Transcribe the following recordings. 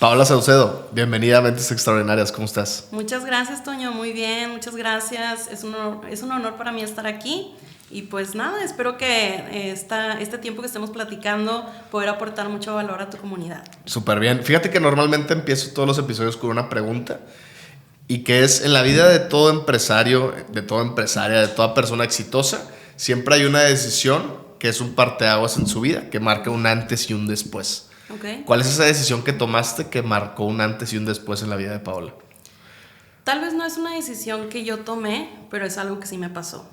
Paola Saucedo, bienvenida a Mentes Extraordinarias, ¿cómo estás? Muchas gracias, Toño, muy bien, muchas gracias. Es un honor para mí estar aquí. Y pues nada, espero que este tiempo que estemos platicando poder aportar mucho valor a tu comunidad. Súper bien. Fíjate que normalmente empiezo todos los episodios con una pregunta y que es en la vida de todo empresario, de toda empresaria, de toda persona exitosa, siempre hay una decisión que es un parteaguas en su vida, que marca un antes y un después. Okay. ¿Cuál es esa decisión que tomaste que marcó un antes y un después en la vida de Paola? Tal vez no es una decisión que yo tomé, pero es algo que sí me pasó.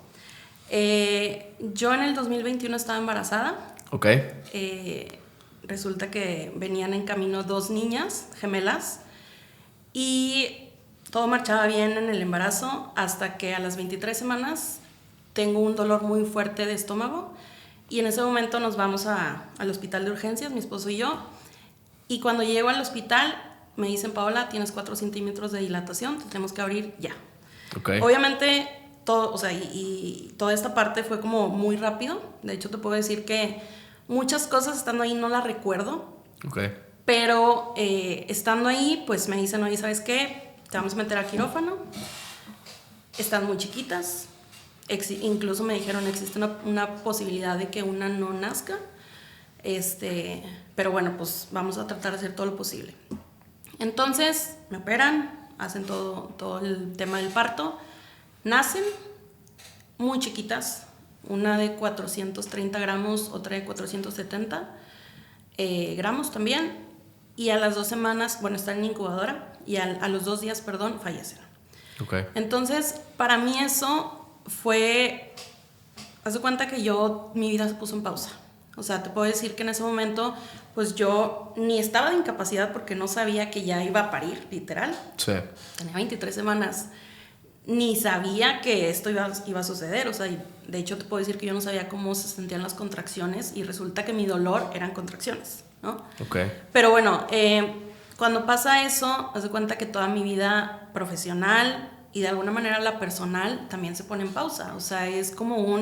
Yo en el 2021 estaba embarazada. Ok. Resulta que venían en camino 2 niñas gemelas y todo marchaba bien en el embarazo hasta que a las 23 semanas tengo un dolor muy fuerte de estómago y en ese momento nos vamos al hospital de urgencias, mi esposo y yo, y cuando llego al hospital me dicen: Paola, tienes 4 centímetros de dilatación, te tenemos que abrir ya. Okay. Obviamente todo, o sea, y toda esta parte fue como muy rápido. De hecho te puedo decir que muchas cosas estando ahí no las recuerdo. Okay. Pero estando ahí, pues me dicen: oye, ¿sabes qué? Te vamos a meter a quirófano. Están muy chiquitas. Incluso me dijeron: existe una posibilidad de que una no nazca. Pero bueno, pues vamos a tratar de hacer todo lo posible. Entonces me operan, hacen todo el tema del parto. Nacen muy chiquitas. Una de 430 gramos, otra de 470 gramos también. Y a las 2 semanas, bueno, están en incubadora y a los 2 días, fallecen. Okay. Entonces, para mí eso fue, haz de cuenta que mi vida se puso en pausa. O sea, te puedo decir que en ese momento, pues yo ni estaba de incapacidad porque no sabía que ya iba a parir, literal. Sí. Tenía 23 semanas. Ni sabía que esto iba a suceder. O sea, de hecho te puedo decir que yo no sabía cómo se sentían las contracciones y resulta que mi dolor eran contracciones, ¿no? Okay. Pero bueno, cuando pasa eso, haz de cuenta que toda mi vida profesional y de alguna manera la personal también se pone en pausa. O sea, es como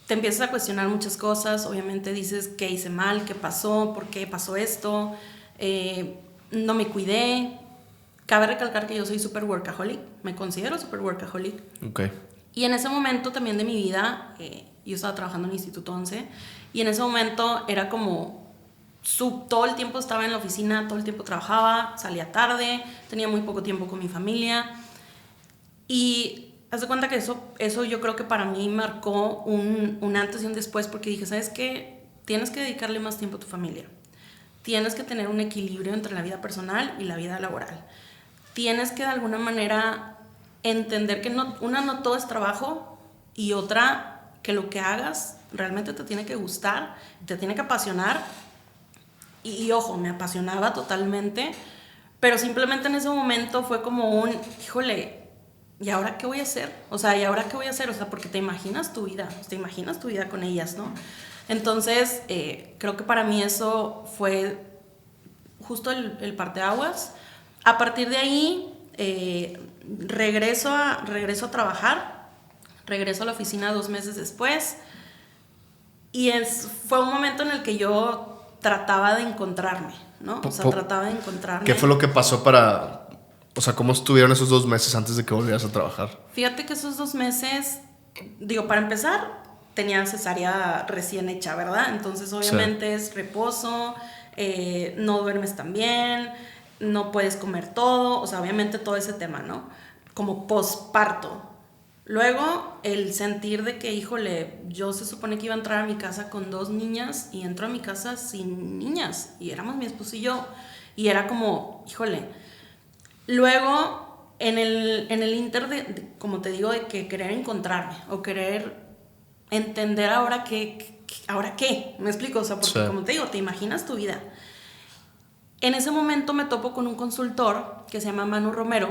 te empiezas a cuestionar muchas cosas. Obviamente dices: ¿qué hice mal? ¿Qué pasó? ¿Por qué pasó esto? No me cuidé. Cabe recalcar que yo soy super workaholic, me considero super workaholic. Okay. Y en ese momento también de mi vida, yo estaba trabajando en el Instituto 11, y en ese momento era como, todo el tiempo estaba en la oficina, todo el tiempo trabajaba, salía tarde, tenía muy poco tiempo con mi familia. Y haz de cuenta que eso yo creo que para mí marcó un antes y un después, porque dije: ¿sabes qué? Tienes que dedicarle más tiempo a tu familia. Tienes que tener un equilibrio entre la vida personal y la vida laboral. Tienes que de alguna manera entender que no todo es trabajo, y otra, que lo que hagas realmente te tiene que gustar, te tiene que apasionar. Y ojo, me apasionaba totalmente, pero simplemente en ese momento fue como híjole, ¿y ahora qué voy a hacer? O sea, porque te imaginas tu vida con ellas, ¿no? Entonces, creo que para mí eso fue justo el parteaguas. A partir de ahí, regreso a trabajar, regreso a la oficina 2 meses después, y fue un momento en el que yo trataba de encontrarme, ¿no? O sea, trataba de encontrarme. ¿Qué fue lo que pasó o sea, cómo estuvieron esos 2 meses antes de que volvieras a trabajar? Fíjate que esos 2 meses, para empezar, tenía cesárea recién hecha, ¿verdad? Entonces, obviamente sí, es reposo, no duermes tan bien, no puedes comer todo, o sea, obviamente todo ese tema, ¿no? Como posparto. Luego, el sentir de que, híjole, yo se supone que iba a entrar a mi casa con 2 niñas y entro a mi casa sin niñas, y éramos mi esposo y yo, y era como, híjole. Luego, en el inter como te digo, de que querer encontrarme o querer entender ahora qué, ¿me explico? O sea, porque como te digo, te imaginas tu vida. En ese momento me topo con un consultor que se llama Manu Romero,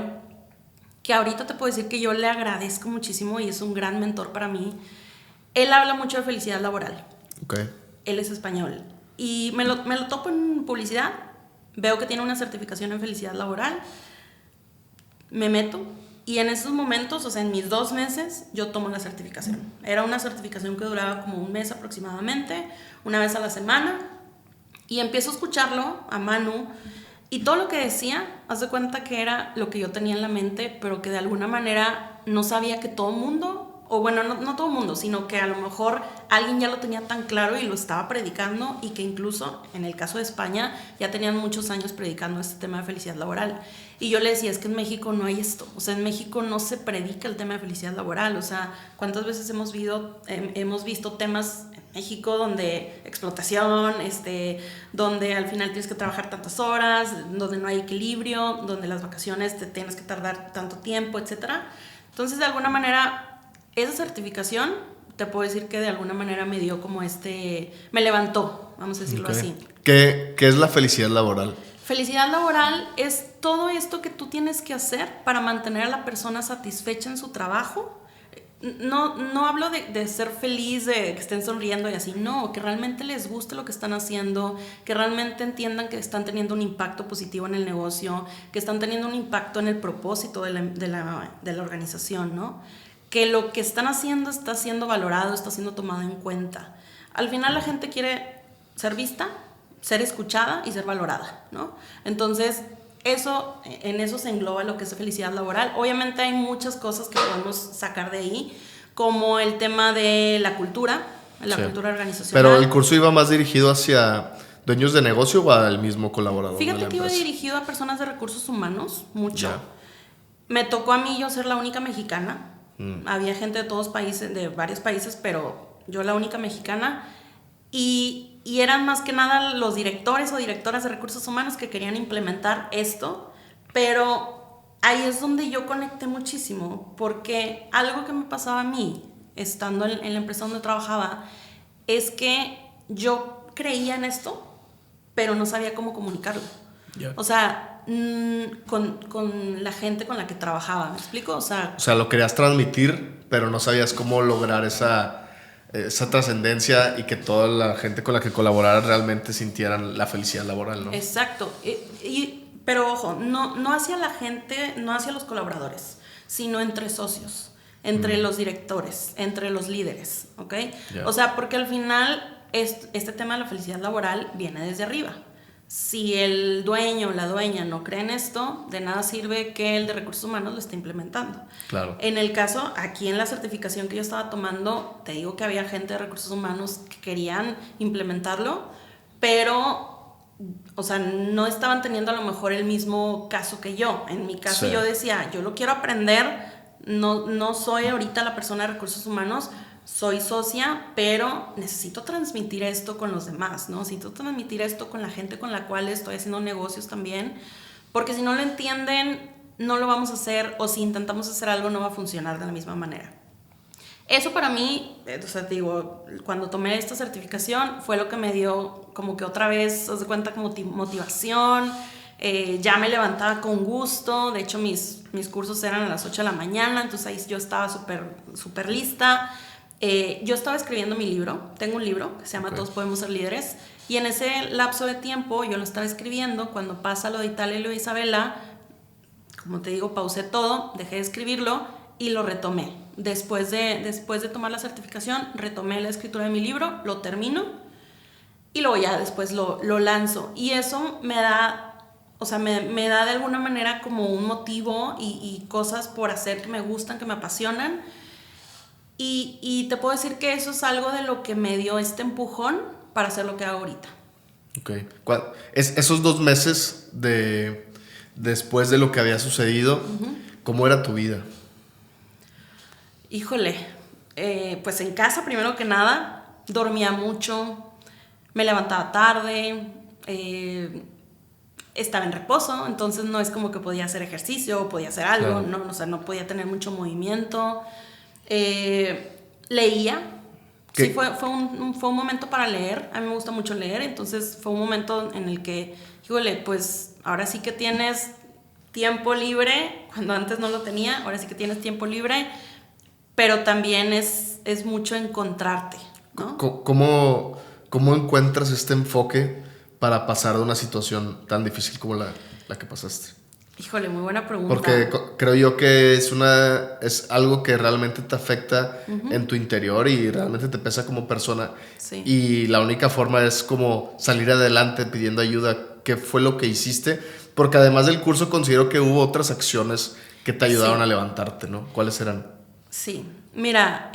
que ahorita te puedo decir que yo le agradezco muchísimo y es un gran mentor para mí. Él habla mucho de felicidad laboral. Okay. Él es español. Y me lo topo en publicidad. Veo que tiene una certificación en felicidad laboral. Me meto. Y en esos momentos, o sea, en mis 2 meses, yo tomo la certificación. Era una certificación que duraba como 1 mes aproximadamente, una vez a la semana. Y empiezo a escucharlo, a Manu, Y todo lo que decía, haz de cuenta que era lo que yo tenía en la mente, pero que de alguna manera no sabía que todo mundo, o bueno, no todo mundo, sino que a lo mejor alguien ya lo tenía tan claro y lo estaba predicando, y que incluso en el caso de España ya tenían muchos años predicando este tema de felicidad laboral. Y yo le decía, es que en México no hay esto, o sea, en México no se predica el tema de felicidad laboral, o sea, ¿cuántas veces hemos visto temas en México donde explotación, donde al final tienes que trabajar tantas horas, donde no hay equilibrio, donde las vacaciones te tienes que tardar tanto tiempo, etcétera? Entonces, de alguna manera, esa certificación, te puedo decir que de alguna manera me dio como me levantó, vamos a decirlo así. ¿Qué es la felicidad laboral? Felicidad laboral es todo esto que tú tienes que hacer para mantener a la persona satisfecha en su trabajo. No hablo de ser feliz, de que estén sonriendo y así, no, que realmente les guste lo que están haciendo, que realmente entiendan que están teniendo un impacto positivo en el negocio, que están teniendo un impacto en el propósito de la organización, ¿no? Que lo que están haciendo está siendo valorado, está siendo tomado en cuenta. Al final la gente quiere ser vista, ser escuchada y ser valorada, ¿no? Entonces, en eso se engloba lo que es felicidad laboral. Obviamente hay muchas cosas que podemos sacar de ahí, como el tema de la cultura cultura organizacional. Pero el curso iba más dirigido hacia dueños de negocio o al mismo colaborador. Fíjate que iba dirigido a personas de recursos humanos, mucho. Yeah. Me tocó a mí yo ser la única mexicana. Había gente de todos países, de varios países, pero yo la única mexicana. Y eran más que nada los directores o directoras de recursos humanos que querían implementar esto, pero ahí es donde yo conecté muchísimo, porque algo que me pasaba a mí, estando en la empresa donde trabajaba, es que yo creía en esto, pero no sabía cómo comunicarlo. Yeah. O sea, con la gente con la que trabajaba, ¿me explico? O sea, lo querías transmitir, pero no sabías cómo lograr esa trascendencia y que toda la gente con la que colaboraras realmente sintieran la felicidad laboral, ¿no? Exacto. Pero ojo, no hacia la gente, no hacia los colaboradores, sino entre socios, entre los directores, entre los líderes, ¿ok? Yeah. O sea, porque al final este tema de la felicidad laboral viene desde arriba. Si el dueño o la dueña no cree en esto, de nada sirve que el de recursos humanos lo esté implementando. Claro. En el caso, aquí en la certificación que yo estaba tomando, te digo que había gente de recursos humanos que querían implementarlo, pero, o sea, no estaban teniendo a lo mejor el mismo caso que yo. En mi caso, sí. Yo decía, yo lo quiero aprender, no soy ahorita la persona de recursos humanos, soy socia, pero necesito transmitir esto con los demás, ¿no? Necesito transmitir esto con la gente con la cual estoy haciendo negocios también, porque si no lo entienden, no lo vamos a hacer, o si intentamos hacer algo, no va a funcionar de la misma manera. Eso para mí, o sea, te digo, cuando tomé esta certificación, fue lo que me dio como que otra vez, haz de cuenta, como motivación. Ya me levantaba con gusto. De hecho, mis cursos eran a las 8 de la mañana, entonces ahí yo estaba súper lista. Yo estaba escribiendo mi libro, tengo un libro que se llama Todos Podemos Ser Líderes, y en ese lapso de tiempo yo lo estaba escribiendo. Cuando pasa lo de Italia y lo de Isabela, como te digo, pausé todo, dejé de escribirlo y lo retomé. Después de tomar la certificación, retomé la escritura de mi libro, lo termino y luego ya después lo lanzo. Y eso me da, o sea, me da de alguna manera como un motivo y cosas por hacer que me gustan, que me apasionan. Y te puedo decir que eso es algo de lo que me dio este empujón para hacer lo que hago ahorita. Ok. Esos 2 meses después de lo que había sucedido, ¿cómo era tu vida? Híjole, pues en casa primero que nada, dormía mucho, me levantaba tarde, estaba en reposo, entonces no es como que podía hacer ejercicio o podía hacer algo, claro. No, o sea, no podía tener mucho movimiento. Leía. ¿Qué? Sí, fue un momento para leer. A mí me gusta mucho leer, entonces fue un momento en el que, híjole, pues ahora sí que tienes tiempo libre, cuando antes no lo tenía, ahora sí que tienes tiempo libre, pero también es mucho encontrarte, ¿no? ¿Cómo encuentras este enfoque para pasar de una situación tan difícil como la que pasaste? Híjole, muy buena pregunta. Porque creo yo que es algo que realmente te afecta en tu interior y realmente te pesa como persona. Sí. Y la única forma es como salir adelante pidiendo ayuda. qué fue lo que hiciste, porque además del curso considero que hubo otras acciones que te ayudaron a levantarte, ¿no? ¿Cuáles eran? Sí, mira,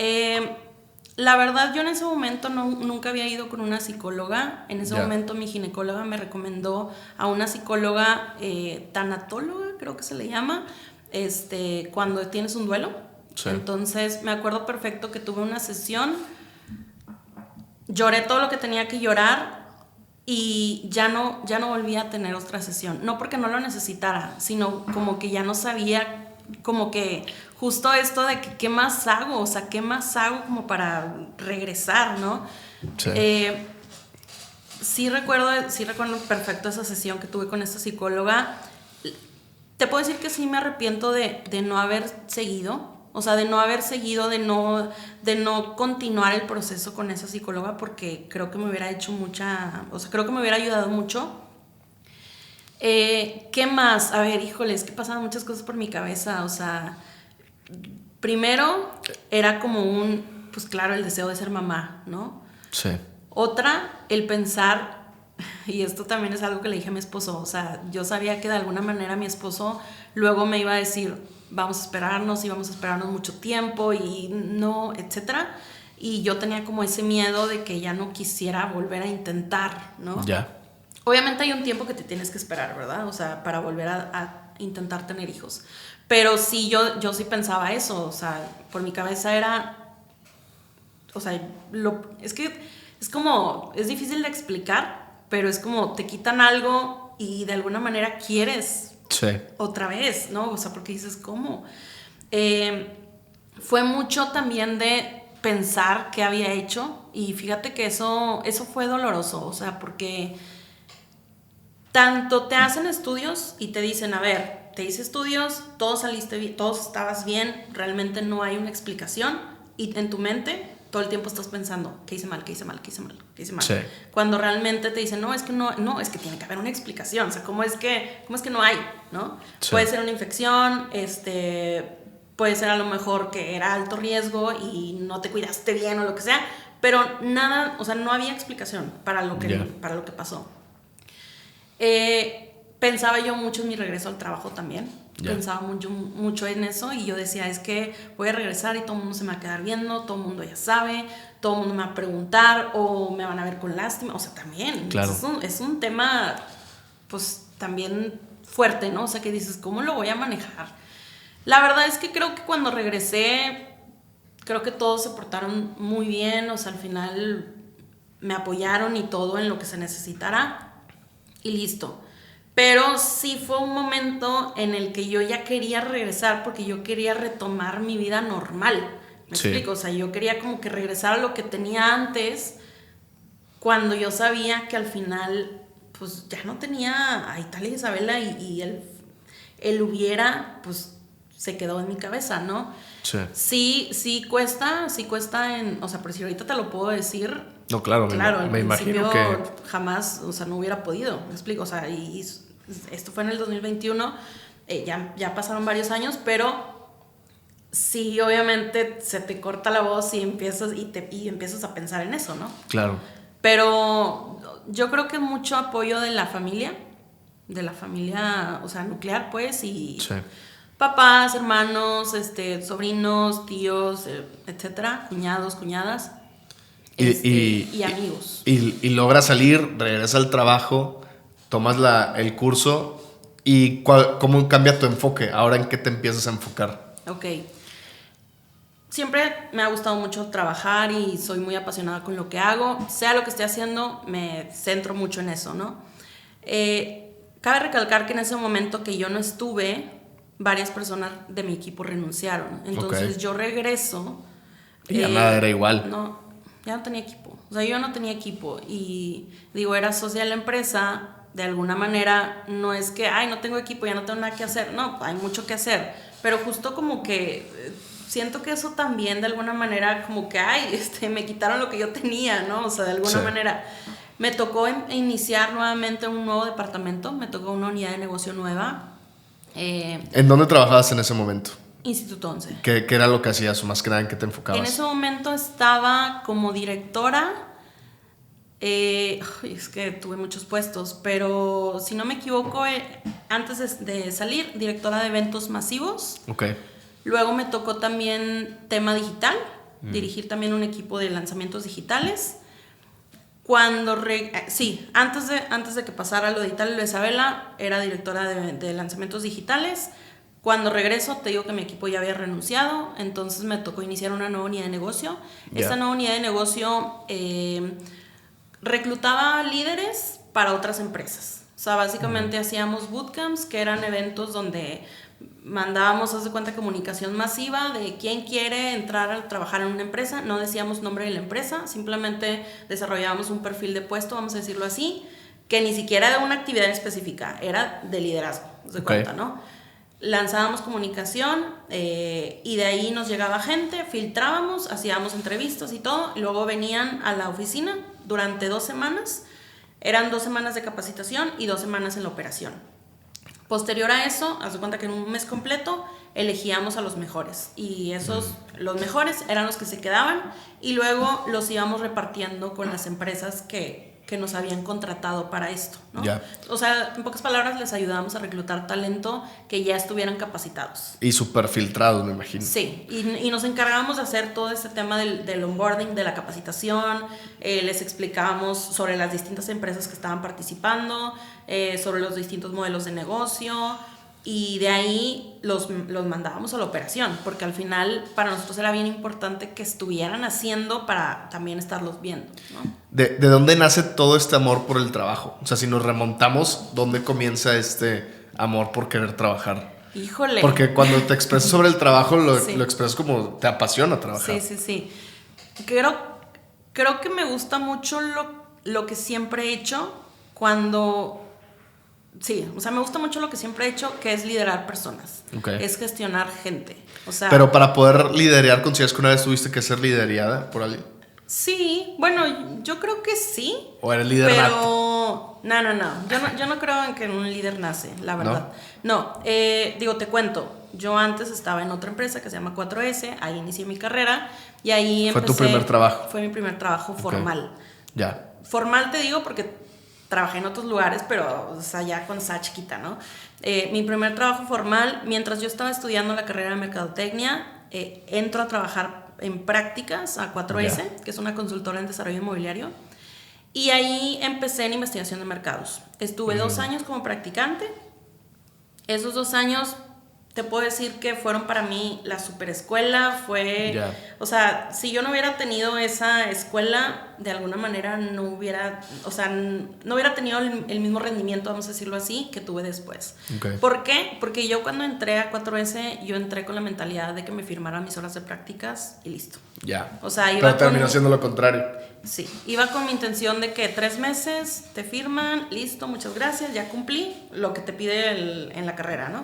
la verdad yo en ese momento nunca había ido con una psicóloga. En ese momento mi ginecóloga me recomendó a una psicóloga tanatóloga, creo que se le llama, cuando tienes un duelo. Sí. Entonces me acuerdo perfecto que tuve una sesión, lloré todo lo que tenía que llorar y ya no volví a tener otra sesión. No porque no lo necesitara, sino como que ya no sabía, como que justo esto de que qué más hago, o sea, qué más hago como para regresar, ¿no? Sí. Sí recuerdo perfecto esa sesión que tuve con esta psicóloga. Te puedo decir que sí me arrepiento de no haber seguido, o sea, de no continuar el proceso con esa psicóloga, porque creo que me hubiera creo que me hubiera ayudado mucho. ¿Qué más? A ver, híjoles, que pasaban muchas cosas por mi cabeza, o sea, primero era como pues claro, el deseo de ser mamá, ¿no? Sí. Otra, el pensar, y esto también es algo que le dije a mi esposo, o sea, yo sabía que de alguna manera mi esposo luego me iba a decir, vamos a esperarnos y vamos a esperarnos mucho tiempo y no, etcétera. Y yo tenía como ese miedo de que ya no quisiera volver a intentar, ¿no? Ya. Obviamente hay un tiempo que te tienes que esperar, ¿verdad? O sea, para volver a intentar tener hijos. Pero sí, yo sí pensaba eso, o sea, por mi cabeza era, o sea, es que es difícil de explicar, pero es como te quitan algo y de alguna manera quieres otra vez, ¿no? O sea, porque dices, ¿cómo? Fue mucho también de pensar qué había hecho y fíjate que eso fue doloroso, o sea, porque tanto te hacen estudios y te dicen, a ver, te hice estudios, todo saliste bien, todo estabas bien, realmente no hay una explicación y en tu mente todo el tiempo estás pensando, ¿qué hice mal? ¿Qué hice mal? ¿Qué hice mal? ¿Qué hice mal? Sí. Cuando realmente te dicen, no, es que tiene que haber una explicación, o sea, ¿cómo es que no hay? ¿No? Sí. Puede ser una infección, puede ser a lo mejor que era alto riesgo y no te cuidaste bien o lo que sea, pero nada, o sea, no había explicación para lo que pasó. Pensaba yo mucho en mi regreso al trabajo también. Pensaba mucho en eso y yo decía, es que voy a regresar y todo el mundo se me va a quedar viendo, todo el mundo ya sabe, todo el mundo me va a preguntar o me van a ver con lástima, o sea, también claro. Es un tema pues también fuerte, ¿no? O sea, que dices, ¿cómo lo voy a manejar? La verdad es que creo que cuando regresé, creo que todos se portaron muy bien, o sea, al final me apoyaron y todo en lo que se necesitara y listo. Pero sí fue un momento en el que yo ya quería regresar porque yo quería retomar mi vida normal. ¿Me explico? O sea, yo quería como que regresar a lo que tenía antes cuando yo sabía que al final pues ya no tenía a Italia y Isabela y el hubiera pues se quedó en mi cabeza, ¿no? Sí cuesta o sea, por si ahorita te lo puedo decir. No, claro, me imagino que jamás, o sea, no hubiera podido, me explico, o sea, y esto fue en el 2021, ya pasaron varios años, pero sí, obviamente se te corta la voz y empiezas a pensar en eso, ¿no? Claro. Pero yo creo que mucho apoyo de la familia, o sea, nuclear, pues, y papás, hermanos, sobrinos, tíos, etcétera, cuñados, cuñadas. Y amigos. Y logras salir, regresas al trabajo, tomas el curso y ¿cómo cambia tu enfoque? Ahora, ¿en qué te empiezas a enfocar? Ok. Siempre me ha gustado mucho trabajar y soy muy apasionada con lo que hago. Sea lo que esté haciendo, me centro mucho en eso, ¿no? Cabe recalcar que en ese momento que yo no estuve, varias personas de mi equipo renunciaron. Entonces yo regreso. Y ya nada era igual. No, ya no tenía equipo. O sea, yo no tenía equipo. Y digo, era socia de la empresa. De alguna manera, no es que, no tengo equipo, ya no tengo nada que hacer. No, hay mucho que hacer. Pero justo como que siento que eso también, de alguna manera, como que, me quitaron lo que yo tenía, ¿no? O sea, de alguna manera. Me tocó iniciar nuevamente un nuevo departamento. Me tocó una unidad de negocio nueva. ¿En dónde trabajabas en ese momento? Instituto 11. ¿Qué era lo que hacías o más que nada en qué te enfocabas? En ese momento estaba como directora Es que tuve muchos puestos, pero si no me equivoco, antes de salir, directora de eventos masivos. Ok. Luego me tocó también tema digital, dirigir también un equipo de lanzamientos digitales. Antes de que pasara lo digital, lo de Isabela, era directora de lanzamientos digitales. Cuando regreso, te digo que mi equipo ya había renunciado, entonces me tocó iniciar una nueva unidad de negocio. Esta nueva unidad de negocio reclutaba líderes para otras empresas. O sea, básicamente hacíamos bootcamps, que eran eventos donde mandábamos, haz de cuenta, comunicación masiva de quién quiere entrar a trabajar en una empresa. No decíamos nombre de la empresa, simplemente desarrollábamos un perfil de puesto, vamos a decirlo así, que ni siquiera era una actividad específica, era de liderazgo, haz de cuenta, ¿no? Lanzábamos comunicación y de ahí nos llegaba gente, filtrábamos, hacíamos entrevistas y todo, y luego venían a la oficina durante 2 semanas. Eran 2 semanas de capacitación y 2 semanas en la operación. Posterior a eso, haz de cuenta que en un mes completo elegíamos a los mejores, y los mejores eran los que se quedaban, y luego los íbamos repartiendo con las empresas que nos habían contratado para esto, ¿no? O sea, en pocas palabras, les ayudábamos a reclutar talento que ya estuvieran capacitados. Y súper filtrados, me imagino. Sí, y nos encargábamos de hacer todo este tema del onboarding, de la capacitación. Les explicábamos sobre las distintas empresas que estaban participando, sobre los distintos modelos de negocio, y de ahí los mandábamos a la operación, porque al final para nosotros era bien importante que estuvieran haciendo para también estarlos viendo, ¿no? ¿De dónde nace todo este amor por el trabajo? O sea, si nos remontamos, ¿dónde comienza este amor por querer trabajar? Híjole. Porque cuando te expresas sobre el trabajo, Sí. lo expresas como te apasiona trabajar. Sí. Creo que me gusta mucho lo que siempre he hecho cuando... Sí, o sea, me gusta mucho lo que siempre he hecho, que es liderar personas. Okay. Es gestionar gente. O sea, pero para poder liderear, ¿consideras que una vez tuviste que ser liderada por alguien? Sí, bueno, yo creo que sí. ¿O eres líder pero no. Yo no creo en que un líder nace, la verdad. No, te cuento. Yo antes estaba en otra empresa que se llama 4S, ahí inicié mi carrera y ahí ¿Fue tu primer trabajo? Fue mi primer trabajo formal. Ya. Formal te digo porque trabajé en otros lugares, pero o sea, ya cuando estaba chiquita, ¿no? Mi primer trabajo formal, mientras yo estaba estudiando la carrera de mercadotecnia, entro a trabajar en prácticas a 4S, que es una consultora en desarrollo inmobiliario, y ahí empecé en investigación de mercados. Estuve 2 años como practicante. Esos 2 años te puedo decir que fueron para mí la super escuela. O sea, si yo no hubiera tenido esa escuela, de alguna manera no hubiera tenido el mismo rendimiento, vamos a decirlo así, que tuve después. Okay. ¿Por qué? Porque yo cuando entré a 4S, yo entré con la mentalidad de que me firmaran mis horas de prácticas y listo. Ya. O sea, pero terminó siendo lo contrario. Sí, iba con mi intención de que 3 meses te firman, listo, muchas gracias, ya cumplí lo que te pide en la carrera, ¿no?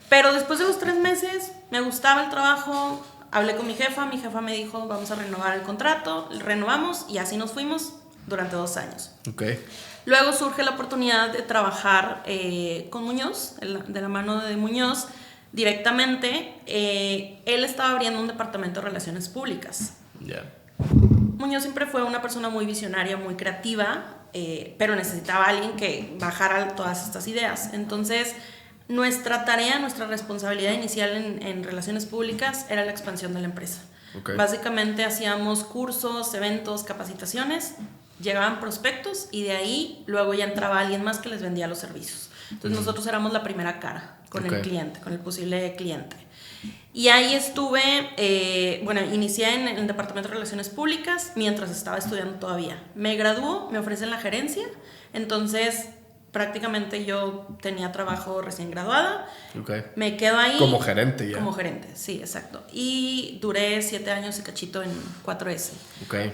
Pero después de los 3 meses me gustaba el trabajo, hablé con mi jefa me dijo, vamos a renovar el contrato, renovamos y así nos fuimos durante 2 años. Okay. Luego surge la oportunidad de trabajar con Muñoz, de la mano de Muñoz, directamente. Él estaba abriendo un departamento de relaciones públicas. Ya. Muñoz siempre fue una persona muy visionaria, muy creativa, pero necesitaba a alguien que bajara todas estas ideas. Entonces, nuestra tarea, nuestra responsabilidad inicial en relaciones públicas era la expansión de la empresa. Okay. Básicamente hacíamos cursos, eventos, capacitaciones, llegaban prospectos y de ahí luego ya entraba alguien más que les vendía los servicios. Entonces nosotros éramos la primera cara con el cliente, con el posible cliente. Y ahí estuve, inicié en el departamento de relaciones públicas mientras estaba estudiando todavía. Me graduó, me ofrecen la gerencia, entonces prácticamente yo tenía trabajo recién graduada. Okay. Me quedo ahí. Como gerente ya. Como gerente, sí, exacto. Y duré 7 años y cachito en 4S. Okay.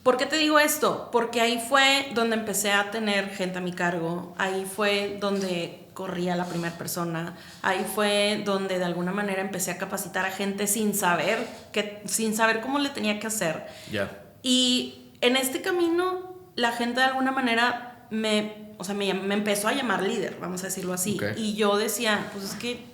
¿Por qué te digo esto? Porque ahí fue donde empecé a tener gente a mi cargo, ahí fue donde corría la primera persona, ahí fue donde de alguna manera empecé a capacitar a gente sin saber cómo le tenía que hacer. Ya. Y en este camino la gente de alguna manera me empezó a llamar líder, vamos a decirlo así. Okay. Y yo decía, pues es que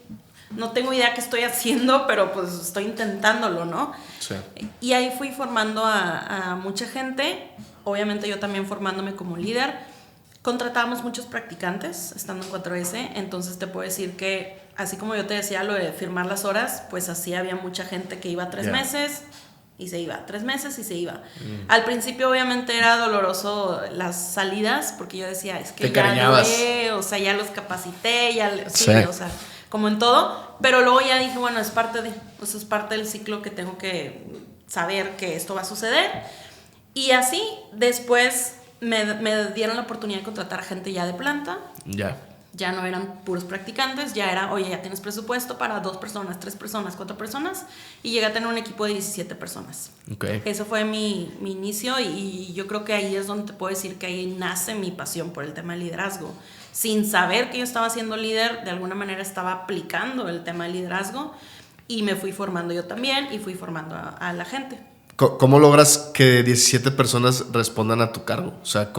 no tengo idea qué estoy haciendo, pero pues estoy intentándolo, ¿no? Sí. Y ahí fui formando a mucha gente obviamente yo también formándome como líder, contratábamos muchos practicantes estando en 4S, entonces te puedo decir que, así como yo te decía lo de firmar las horas, pues así había mucha gente que iba 3 meses y se iba, 3 meses y se iba. Al principio obviamente era doloroso las salidas, porque yo decía, es que ya duré, o sea, ya los capacité, sí, o sea, como en todo, pero luego ya dije, bueno, es parte del ciclo que tengo que saber que esto va a suceder. Y así, después me dieron la oportunidad de contratar gente ya de planta. Ya no eran puros practicantes, ya era, oye, ya tienes presupuesto para 2 personas, 3 personas, 4 personas, y llegué a tener un equipo de 17 personas. Eso fue mi inicio, y yo creo que ahí es donde te puedo decir que ahí nace mi pasión por el tema de liderazgo. Sin saber que yo estaba siendo líder, de alguna manera estaba aplicando el tema de liderazgo, y me fui formando yo también, y fui formando a la gente. ¿Cómo logras que 17 personas respondan a tu cargo? O sea,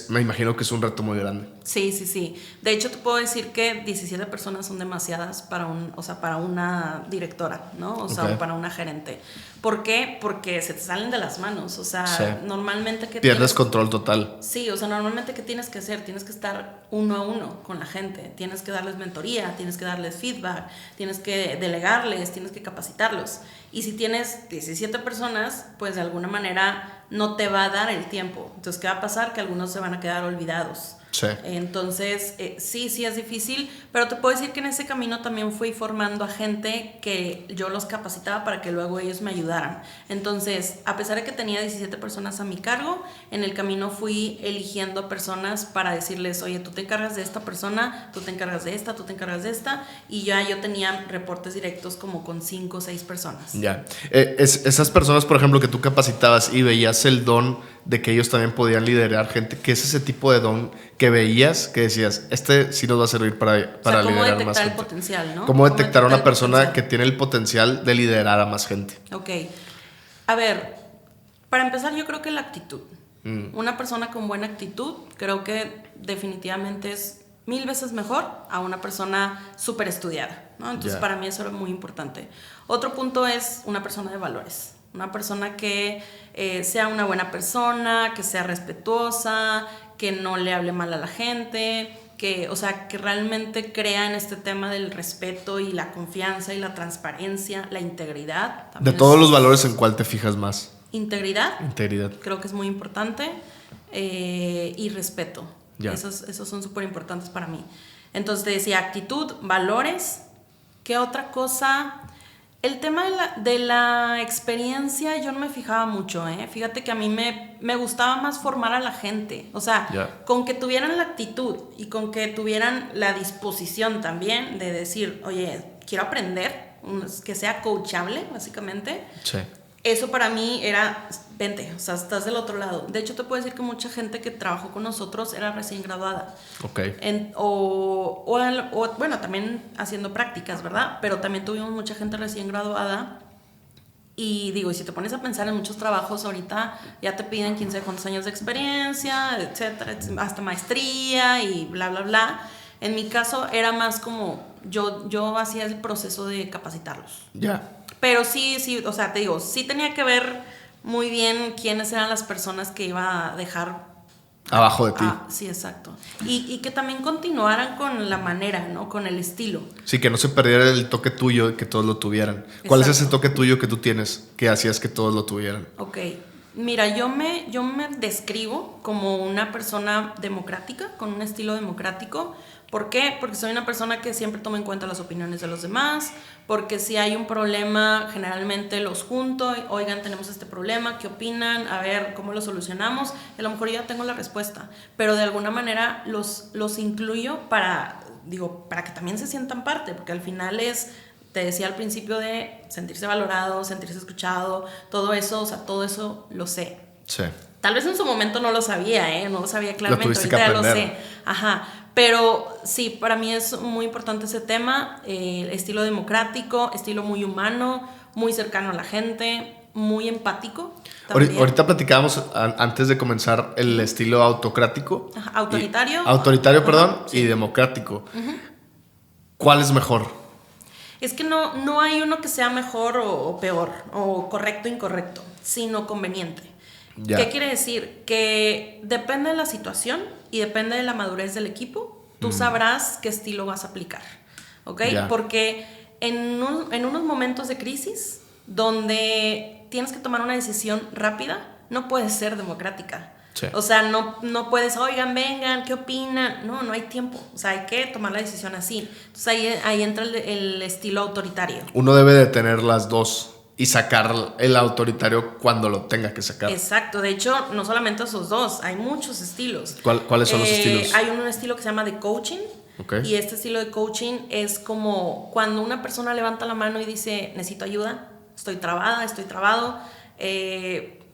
me imagino que es un reto muy grande. Sí. De hecho, te puedo decir que 17 personas son demasiadas para una directora, ¿no? O sea, para una gerente. ¿Por qué? Porque se te salen de las manos. O sea, normalmente pierdes control total. Sí, o sea, normalmente ¿qué tienes que hacer? Tienes que estar uno a uno con la gente. Tienes que darles mentoría, tienes que darles feedback, tienes que delegarles, tienes que capacitarlos. Y si tienes 17 personas, pues de alguna manera no te va a dar el tiempo. Entonces, ¿qué va a pasar? Que algunos se van a quedar olvidados. Entonces, sí es difícil, pero te puedo decir que en ese camino también fui formando a gente que yo los capacitaba para que luego ellos me ayudaran. Entonces, a pesar de que tenía 17 personas a mi cargo, en el camino fui eligiendo personas para decirles, oye, tú te encargas de esta persona, tú te encargas de esta, tú te encargas de esta, y ya yo tenía reportes directos como con 5 o 6 personas. Esas personas, por ejemplo, que tú capacitabas y veías el don de que ellos también podían liderar gente, ¿qué es ese tipo de don que veías, que decías, sí nos va a servir para liderar más gente? ¿Cómo detectar el potencial, no? ¿Cómo detectar a una persona que tiene el potencial de liderar a más gente? Ok. A ver, para empezar, yo creo que la actitud. Una persona con buena actitud, creo que definitivamente es 1000 veces mejor a una persona súper estudiada, ¿no? Entonces, para mí eso era muy importante. Otro punto es una persona de valores. Una persona que sea una buena persona, que sea respetuosa, que no le hable mal a la gente, que realmente crea en este tema del respeto y la confianza y la transparencia, la integridad. De todos los valores, ¿en cuál te fijas más? Integridad. Integridad. Creo que es muy importante. Y respeto. Esos son súper importantes para mí. Entonces te decía, actitud, valores. ¿Qué otra cosa? El tema de la experiencia yo no me fijaba mucho, ¿eh? Fíjate que a mí me gustaba más formar a la gente. O sea, con que tuvieran la actitud y con que tuvieran la disposición también de decir, oye, quiero aprender, que sea coachable, básicamente. Sí. Eso para mí era, vente, o sea, estás del otro lado. De hecho, te puedo decir que mucha gente que trabajó con nosotros era recién graduada. Bueno, también haciendo prácticas, ¿verdad? Pero también tuvimos mucha gente recién graduada. Y digo, y si te pones a pensar en muchos trabajos ahorita, ya te piden 15 cuántos años de experiencia, etcétera, hasta maestría y bla, bla, bla. En mi caso era más como, yo hacía el proceso de capacitarlos. Pero sí, o sea, te digo, sí tenía que ver muy bien quiénes eran las personas que iba a dejar abajo de ti. Sí, exacto. Y que también continuaran con la manera, ¿no? Con el estilo. Sí, que no se perdiera el toque tuyo y que todos lo tuvieran. Exacto. ¿Cuál es ese toque tuyo que tú tienes que hacías que todos lo tuvieran? Ok. Mira, yo me describo como una persona democrática, con un estilo democrático. ¿Por qué? Porque soy una persona que siempre toma en cuenta las opiniones de los demás, porque si hay un problema, generalmente los junto, oigan, tenemos este problema, ¿qué opinan? A ver, ¿cómo lo solucionamos? A lo mejor yo ya tengo la respuesta, pero de alguna manera los incluyo para que también se sientan parte, porque al final te decía al principio de sentirse valorado, sentirse escuchado, todo eso, o sea, todo eso lo sé. Sí. Tal vez en su momento no lo sabía, no lo sabía claramente, ahorita ya lo sé. Ajá. Pero sí, para mí es muy importante ese tema, estilo democrático, estilo muy humano, muy cercano a la gente, muy empático. También. Ahorita platicábamos antes de comenzar el estilo autocrático. Ajá, autoritario. Autoritario, perdón, sí. Y democrático. ¿Cuál es mejor? Es que no hay uno que sea mejor o peor, o correcto o incorrecto, sino conveniente. Ya. ¿Qué quiere decir? Que depende de la situación y depende de la madurez del equipo, tú sabrás qué estilo vas a aplicar, ¿ok? Ya. Porque en unos momentos de crisis donde tienes que tomar una decisión rápida, no puedes ser democrática. Sí. O sea, no puedes, oigan, vengan, ¿qué opinan? No hay tiempo. O sea, hay que tomar la decisión así. Entonces ahí entra el estilo autoritario. Uno debe de tener las dos y sacar el autoritario cuando lo tenga que sacar. Exacto. De hecho, no solamente esos dos, hay muchos estilos. ¿Cuáles son los estilos? Hay un estilo que se llama de coaching. Okay. Y este estilo de coaching es como cuando una persona levanta la mano y dice, necesito ayuda, estoy trabada, estoy trabado,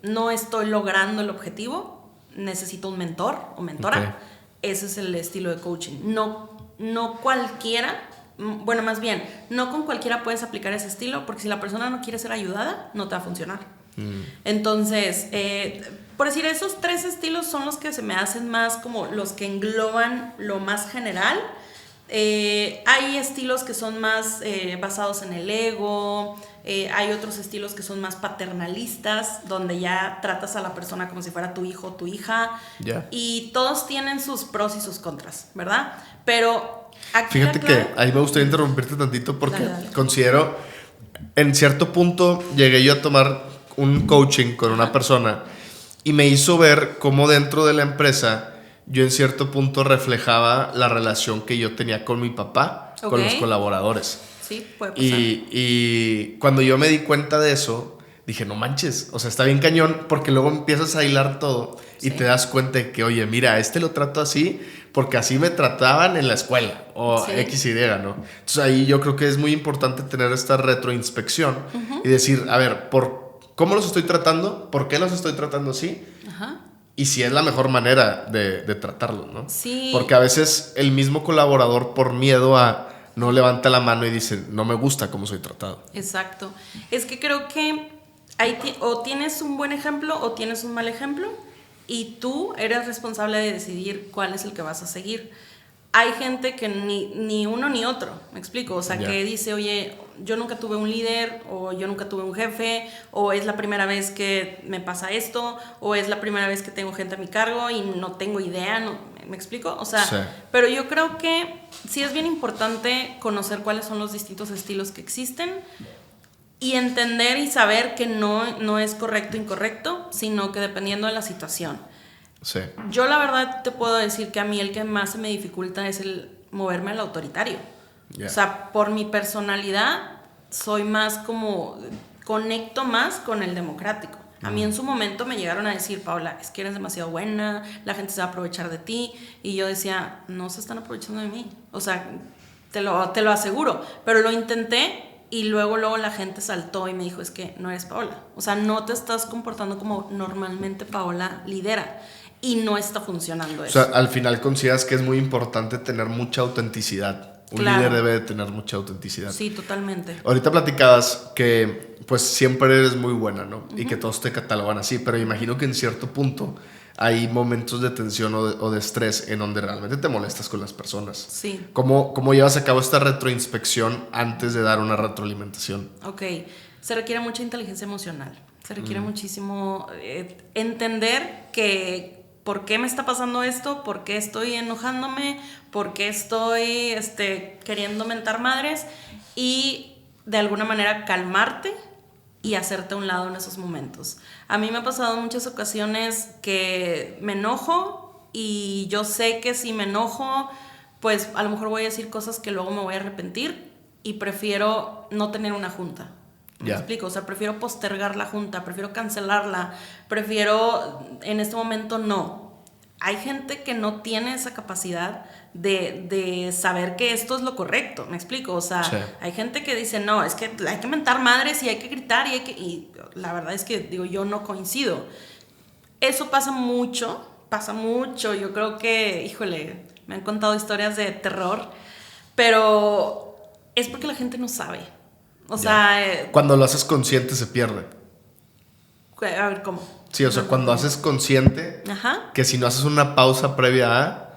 no estoy logrando el objetivo, necesito un mentor o mentora. Okay. Ese es el estilo de coaching. No cualquiera, bueno, más bien, no con cualquiera puedes aplicar ese estilo, porque si la persona no quiere ser ayudada, no te va a funcionar. Entonces, por decir, esos 3 estilos son los que se me hacen más como los que engloban lo más general. Hay estilos que son más basados en el ego, hay otros estilos que son más paternalistas, donde ya tratas a la persona como si fuera tu hijo o tu hija. Yeah. Y todos tienen sus pros y sus contras, ¿verdad? Pero aquí fíjate que ahí me gustaría interrumpirte tantito porque dale. Considero, en cierto punto llegué yo a tomar un coaching con una persona y me hizo ver cómo dentro de la empresa yo en cierto punto reflejaba la relación que yo tenía con mi papá, con los colaboradores. Sí, puede pasar. Y cuando yo me di cuenta de eso, dije, no manches, o sea, está bien cañón, porque luego empiezas a hilar todo y te das cuenta de que, oye, mira, a este lo trato así porque así me trataban en la escuela o X y Y, ¿no? Entonces ahí yo creo que es muy importante tener esta retroinspección y decir, a ver, ¿cómo los estoy tratando? ¿Por qué los estoy tratando así? Ajá. Y si es la mejor manera de tratarlos, ¿no? Sí. Porque a veces el mismo colaborador, por miedo a no levanta la mano y dice, no me gusta cómo soy tratado. Exacto. Es que creo que o tienes un buen ejemplo o tienes un mal ejemplo y tú eres responsable de decidir cuál es el que vas a seguir. Hay gente que ni uno ni otro, me explico, o sea, que dice, oye, yo nunca tuve un líder, o yo nunca tuve un jefe, o es la primera vez que me pasa esto, o es la primera vez que tengo gente a mi cargo y no tengo idea, ¿me explico? O sea, pero yo creo que sí es bien importante conocer cuáles son los distintos estilos que existen y entender y saber que no es correcto o incorrecto, sino que dependiendo de la situación. Sí. Yo la verdad te puedo decir que a mí el que más se me dificulta es el moverme al autoritario. O sea, por mi personalidad soy más como, conecto más con el democrático. A mí en su momento me llegaron a decir, Paola, es que eres demasiado buena, la gente se va a aprovechar de ti. Y yo decía, no se están aprovechando de mí. O sea, te lo aseguro. Pero lo intenté y luego la gente saltó y me dijo, es que no eres Paola. O sea, no te estás comportando como normalmente Paola lidera. Y no está funcionando eso. O sea, al final consideras que es muy importante tener mucha autenticidad. Un líder debe de tener mucha autenticidad. Sí, totalmente. Ahorita platicabas que pues siempre eres muy buena, ¿no? Y que todos te catalogan así, pero imagino que en cierto punto hay momentos de tensión o de estrés en donde realmente te molestas con las personas. Sí. ¿Cómo llevas a cabo esta retroinspección antes de dar una retroalimentación? Ok, se requiere mucha inteligencia emocional. Se requiere muchísimo entender que ¿por qué me está pasando esto? ¿Por qué estoy enojándome? ¿Por qué estoy queriendo mentar madres? Y de alguna manera calmarte y hacerte a un lado en esos momentos. A mí me ha pasado en muchas ocasiones que me enojo y yo sé que si me enojo, pues a lo mejor voy a decir cosas que luego me voy a arrepentir y prefiero no tener una junta. ¿Me explico? O sea, prefiero postergar la junta, prefiero cancelarla, prefiero en este momento no. Hay gente que no tiene esa capacidad de saber que esto es lo correcto, ¿me explico? O sea, hay gente que dice, no, es que hay que mentar madres y hay que gritar y la verdad es que, digo, yo no coincido. Eso pasa mucho, yo creo que, híjole, me han contado historias de terror, pero es porque la gente no sabe. O sea... Cuando lo haces consciente se pierde. A ver, ¿cómo? Sí, o sea, cuando haces consciente que si no haces una pausa previa a,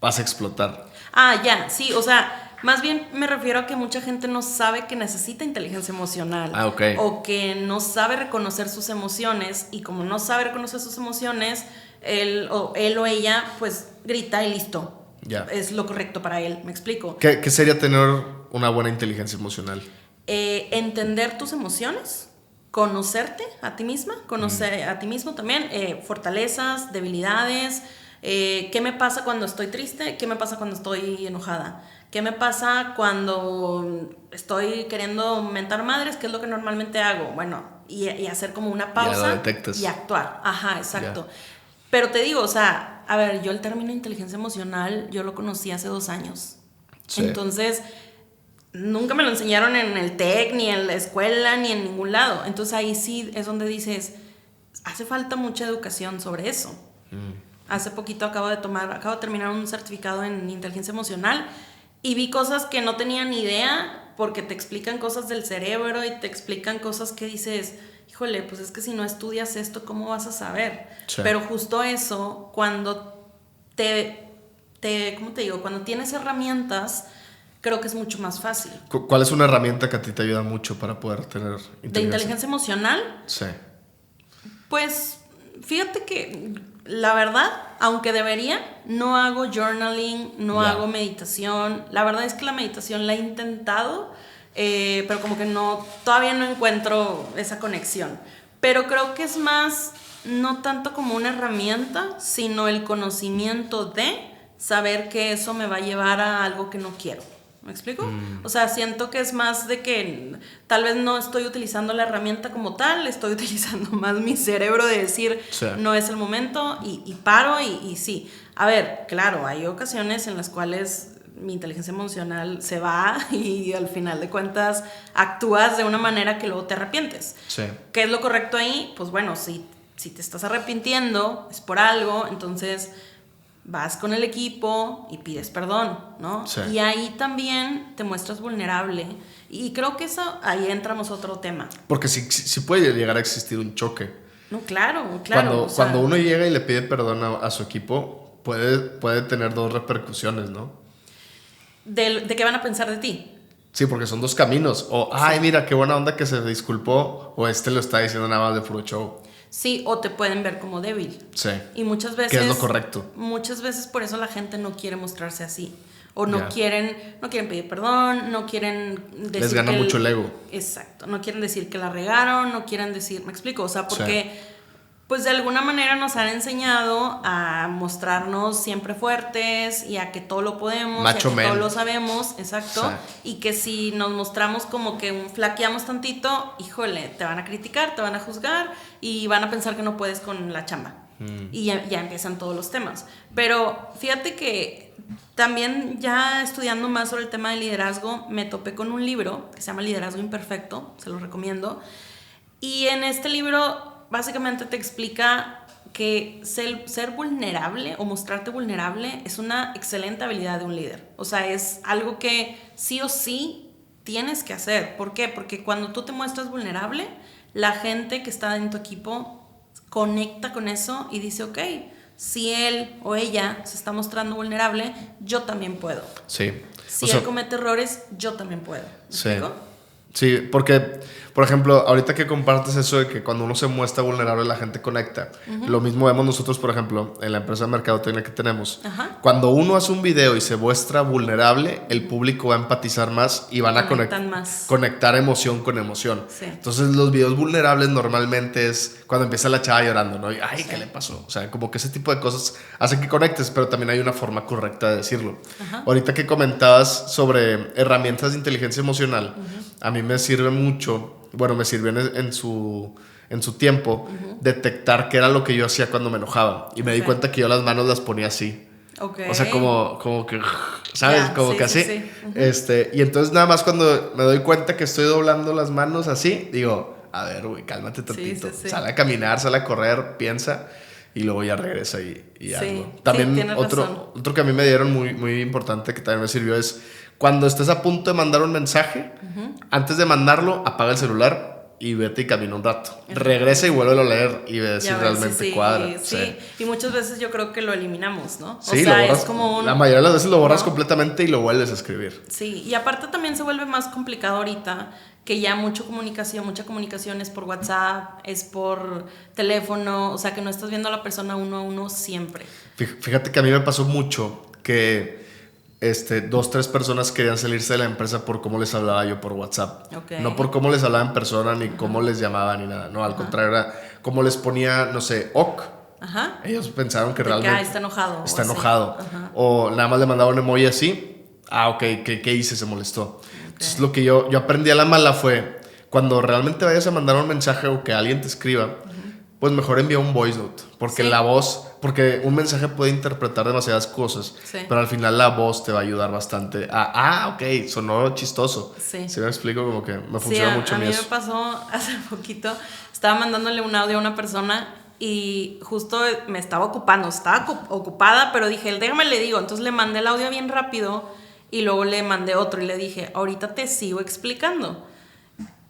vas a explotar. Ah, ya, sí, o sea, Más bien me refiero a que mucha gente no sabe que necesita inteligencia emocional. Ah, ok. O que no sabe reconocer sus emociones. Y como no sabe reconocer sus emociones, él o ella pues grita y listo. Ya. Es lo correcto para él, ¿me explico? ¿Qué sería tener una buena inteligencia emocional? Entender tus emociones, conocerte a ti misma, conocer a ti mismo también, fortalezas, debilidades, qué me pasa cuando estoy triste, qué me pasa cuando estoy enojada, qué me pasa cuando estoy queriendo mentar madres, qué es lo que normalmente hago, bueno, y hacer como una pausa Ya lo detectas. y actuar, ajá, exacto. Ya. Pero te digo, o sea, a ver, yo el término inteligencia emocional, yo lo conocí hace 2 años, Sí. entonces nunca me lo enseñaron en el TEC, ni en la escuela, ni en ningún lado. Entonces ahí sí es donde dices, hace falta mucha educación sobre eso. Hace poquito acabo de terminar un certificado en inteligencia emocional y vi cosas que no tenía ni idea porque te explican cosas del cerebro y te explican cosas que dices, híjole, pues es que si no estudias esto, ¿cómo vas a saber? Sí. Pero justo eso, cuando ¿cómo te digo? Cuando tienes herramientas, creo que es mucho más fácil. ¿Cuál es una herramienta que a ti te ayuda mucho para poder tener inteligencia? ¿De inteligencia emocional? Sí. Pues fíjate que la verdad, aunque debería, no hago journaling, no hago meditación. La verdad es que la meditación la he intentado, pero como que todavía no encuentro esa conexión. Pero creo que es más, no tanto como una herramienta, sino el conocimiento de saber que eso me va a llevar a algo que no quiero. ¿Me explico? O sea, siento que es más de que tal vez no estoy utilizando la herramienta como tal, estoy utilizando más mi cerebro de decir, no es el momento y paro y sí. A ver, claro, hay ocasiones en las cuales mi inteligencia emocional se va y al final de cuentas actúas de una manera que luego te arrepientes. Sí. ¿Qué es lo correcto ahí? Pues bueno, si te estás arrepintiendo es por algo, entonces vas con el equipo y pides perdón, ¿no? Sí. Y ahí también te muestras vulnerable. Y creo que ahí entramos a otro tema. Porque sí puede llegar a existir un choque. No, claro. Cuando uno llega y le pide perdón a su equipo, puede tener 2 repercusiones, ¿no? ¿De qué van a pensar de ti? Sí, porque son 2 caminos. O, ay, mira, qué buena onda que se disculpó. O lo está diciendo nada más de puro show. Sí, o te pueden ver como débil. Sí. Y muchas veces... ¿Qué es lo correcto? Muchas veces por eso la gente no quiere mostrarse así. O no quieren pedir perdón, no quieren decir les gana mucho el ego. Exacto. No quieren decir que la regaron, no quieren decir... ¿Me explico? O sea, porque... Pues de alguna manera nos han enseñado a mostrarnos siempre fuertes y a que todo lo podemos, Macho y a que man. todo lo sabemos, exacto. Y que si nos mostramos como que flaqueamos tantito, híjole, te van a criticar, te van a juzgar y van a pensar que no puedes con la chamba. Y ya empiezan todos los temas. Pero fíjate que también ya estudiando más sobre el tema de liderazgo, me topé con un libro que se llama Liderazgo Imperfecto, se lo recomiendo. Y en este libro básicamente te explica que ser vulnerable o mostrarte vulnerable es una excelente habilidad de un líder. O sea, es algo que sí o sí tienes que hacer. ¿Por qué? Porque cuando tú te muestras vulnerable, la gente que está en tu equipo conecta con eso y dice, ok, si él o ella se está mostrando vulnerable, yo también puedo. Sí. Si él comete errores, yo también puedo. ¿Me explico? Sí, porque, por ejemplo, ahorita que compartes eso de que cuando uno se muestra vulnerable la gente conecta, lo mismo vemos nosotros, por ejemplo, en la empresa de mercadotecnia que tenemos. Cuando uno hace un video y se muestra vulnerable, el público va a empatizar más y van a conectar emoción con emoción. Sí. Entonces los videos vulnerables normalmente es cuando empieza la chava llorando, ¿no? Y, ay, ¿qué le pasó? O sea, como que ese tipo de cosas hacen que conectes, pero también hay una forma correcta de decirlo. Ahorita que comentabas sobre herramientas de inteligencia emocional, a mí me sirve mucho, bueno, me sirvió en su tiempo detectar qué era lo que yo hacía cuando me enojaba. Y me di cuenta que yo las manos las ponía así. O sea, como que, ¿sabes? Como que así. Sí. Y entonces nada más cuando me doy cuenta que estoy doblando las manos así, digo, a ver, güey, cálmate tantito. Sale a caminar, sale a correr, piensa y luego ya regresa y algo. También otro que a mí me dieron muy, muy importante que también me sirvió es cuando estés a punto de mandar un mensaje, antes de mandarlo, apaga el celular y vete y camina un rato. Regresa y vuélvelo a leer y ve si realmente cuadra. Sí, y muchas veces yo creo que lo eliminamos, ¿no? Sí, o sea, lo borras, es como la mayoría de las veces lo borras completamente y lo vuelves a escribir. Sí, y aparte también se vuelve más complicado ahorita que ya mucha comunicación es por WhatsApp, es por teléfono, o sea que no estás viendo a la persona uno a uno siempre. Fíjate que a mí me pasó mucho que 2, 3 personas querían salirse de la empresa por cómo les hablaba yo por WhatsApp. Okay. No por cómo les hablaba en persona, ni cómo les llamaba, ni nada. No, al contrario, era como les ponía, no sé, ok. Ajá. Ellos pensaron que de realmente... Que, está enojado. Está enojado. O nada más le mandaba un emoji así. Ok, ¿qué hice? Se molestó. Entonces lo que yo aprendí a la mala fue, cuando realmente vayas a mandar un mensaje o que alguien te escriba, pues mejor envía un voice note. Porque la voz... Porque un mensaje puede interpretar demasiadas cosas, pero al final la voz te va a ayudar bastante. Ok, sonó chistoso. Sí. ¿Sí me explico? Como que me funciona mucho a mí eso. me pasó hace poquito, estaba mandándole un audio a una persona y justo me estaba ocupada, pero dije, déjame le digo. Entonces le mandé el audio bien rápido y luego le mandé otro y le dije, ahorita te sigo explicando.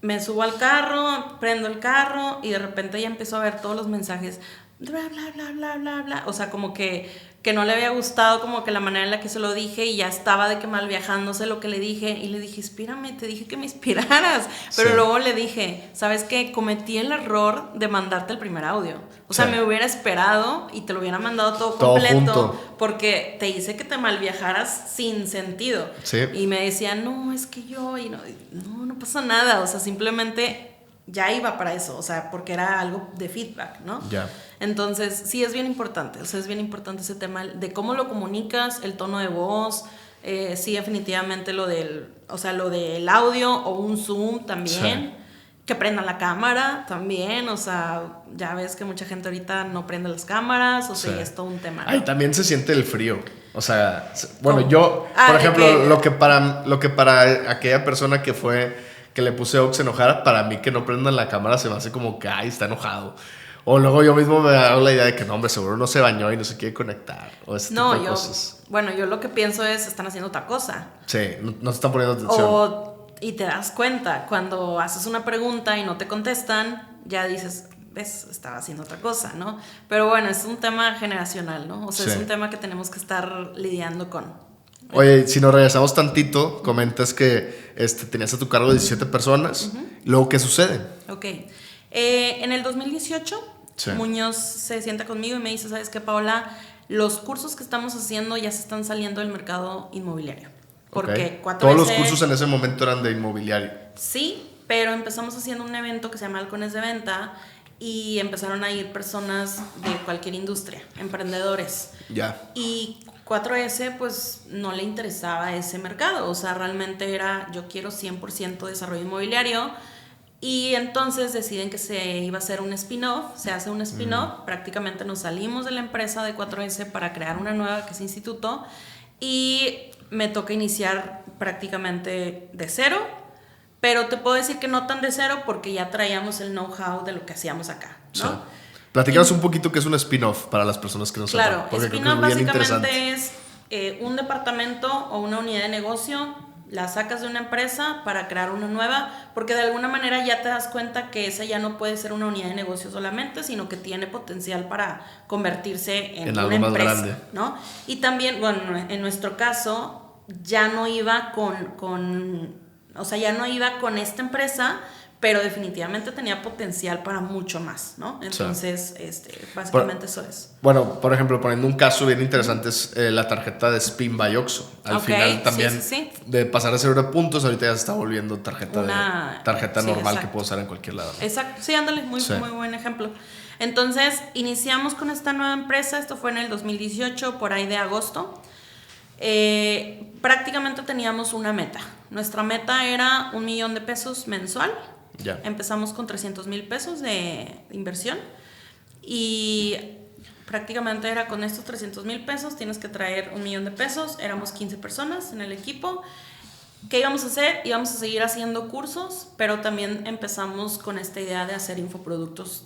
Me subo al carro, prendo el carro y de repente ya empezó a ver todos los mensajes, bla, bla, bla, bla, bla, bla. O sea, como que no le había gustado como que la manera en la que se lo dije y ya estaba de que mal viajándose lo que le dije. Y le dije, inspírame, te dije que me inspiraras. Pero luego le dije, ¿sabes qué? Cometí el error de mandarte el primer audio. O sea, me hubiera esperado y te lo hubiera mandado todo completo. Junto. Porque te hice que te mal viajaras sin sentido. Sí. Y me decía, no, es que yo... Y no pasa nada. O sea, simplemente... ya iba para eso, o sea, porque era algo de feedback, ¿no? Ya. Entonces, sí es bien importante, o sea, es bien importante ese tema de cómo lo comunicas, el tono de voz, sí, definitivamente lo del audio o un Zoom también, que prenda la cámara también, o sea, ya ves que mucha gente ahorita no prende las cámaras, o sea, es todo un tema, ¿no? Ahí también se siente el frío, o sea, bueno, yo, por ejemplo, lo que para aquella persona que le puse Ox enojara, para mí que no prendan la cámara se me hace como que, ay, está enojado. O luego yo mismo me hago la idea de que no, hombre, seguro no se bañó y no se quiere conectar. O ese tipo de cosas. Bueno, yo lo que pienso es, están haciendo otra cosa. Sí, no se están poniendo atención. Y te das cuenta, cuando haces una pregunta y no te contestan, ya dices, ves, estaba haciendo otra cosa, ¿no? Pero bueno, es un tema generacional, ¿no? O sea, es un tema que tenemos que estar lidiando con. Oye, si nos regresamos tantito, comentas que tenías a tu cargo 17 personas. Luego, ¿qué sucede? Ok. En el 2018, Muñoz se sienta conmigo y me dice, ¿sabes qué, Paola? Los cursos que estamos haciendo ya se están saliendo del mercado inmobiliario. Porque 4S... Todos los cursos en ese momento eran de inmobiliario. Sí, pero empezamos haciendo un evento que se llama Halcones de Venta y empezaron a ir personas de cualquier industria, emprendedores. Ya. Y 4S pues no le interesaba ese mercado, o sea, realmente era yo quiero 100% desarrollo inmobiliario y entonces deciden que se iba a hacer un spin-off, se hace un spin-off, prácticamente nos salimos de la empresa de 4S para crear una nueva que es Instituto y me toca iniciar prácticamente de cero, pero te puedo decir que no tan de cero porque ya traíamos el know-how de lo que hacíamos acá, ¿no? Sí. Platícanos un poquito qué es un spin-off para las personas que no sepan. Claro, spin-off básicamente es un departamento o una unidad de negocio, la sacas de una empresa para crear una nueva, porque de alguna manera ya te das cuenta que esa ya no puede ser una unidad de negocio solamente, sino que tiene potencial para convertirse en una algo empresa, más grande, ¿no? Y también, bueno, en nuestro caso ya no iba o sea, ya no iba con esta empresa, pero definitivamente tenía potencial para mucho más, ¿no? Entonces, básicamente eso es. Bueno, por ejemplo, poniendo un caso bien interesante es la tarjeta de Spin by Oxxo. Al final también, de pasar a 0 de puntos, ahorita ya se está volviendo tarjeta normal que puedo usar en cualquier lado, ¿no? Exacto, sí, ándale, muy buen ejemplo. Entonces, iniciamos con esta nueva empresa, esto fue en el 2018, por ahí de agosto. Prácticamente teníamos una meta. Nuestra meta era $1,000,000 mensual. Ya. Empezamos con 300,000 pesos de inversión y prácticamente era con estos 300,000 pesos tienes que traer $1,000,000. Éramos 15 personas en el equipo. ¿Qué íbamos a hacer? Íbamos a seguir haciendo cursos, pero también empezamos con esta idea de hacer infoproductos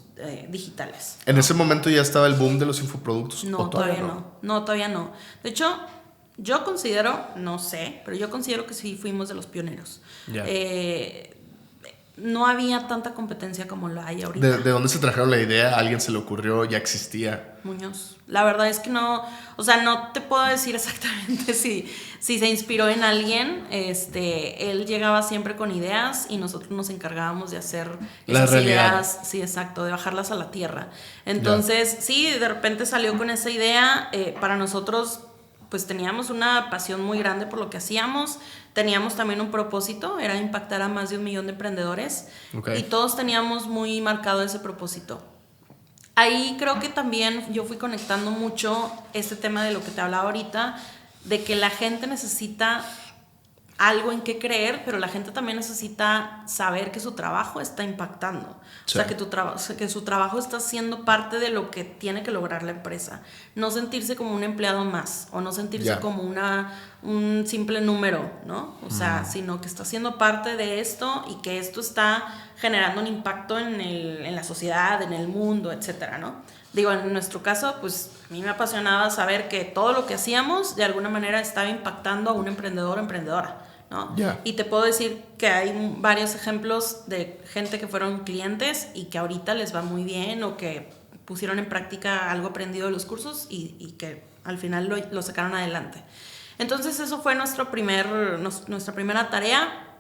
digitales. ¿En ese momento ya estaba el boom de los infoproductos? No, todavía no. No, todavía no. De hecho, yo considero, no sé, pero yo considero que sí fuimos de los pioneros. Ya. no había tanta competencia como la hay ahorita. ¿De dónde se trajeron la idea? ¿A alguien se le ocurrió? ¿Ya existía? Muñoz. La verdad es que no, o sea, no te puedo decir exactamente si se inspiró en alguien. Él llegaba siempre con ideas y nosotros nos encargábamos de hacer La esas realidad. ideas, sí, exacto, de bajarlas a la tierra. Entonces, sí, de repente salió con esa idea. Para nosotros, pues teníamos una pasión muy grande por lo que hacíamos. Teníamos también un propósito, era impactar a más de 1 millón de emprendedores. Okay. Y todos teníamos muy marcado ese propósito. Ahí creo que también yo fui conectando mucho este tema de lo que te hablaba ahorita, de que la gente necesita algo en qué creer, pero la gente también necesita saber que su trabajo está impactando. Sí. O sea, que su trabajo está siendo parte de lo que tiene que lograr la empresa. No sentirse como un empleado más, o no sentirse como un simple número, ¿no? O sea, sino que está siendo parte de esto y que esto está generando un impacto en la sociedad, en el mundo, etcétera, ¿no? Digo, en nuestro caso, pues a mí me apasionaba saber que todo lo que hacíamos de alguna manera estaba impactando a un emprendedor o emprendedora, ¿no? Yeah. Y te puedo decir que hay varios ejemplos de gente que fueron clientes y que ahorita les va muy bien, o que pusieron en práctica algo aprendido de los cursos y que al final lo sacaron adelante. Entonces eso fue nuestra primera tarea.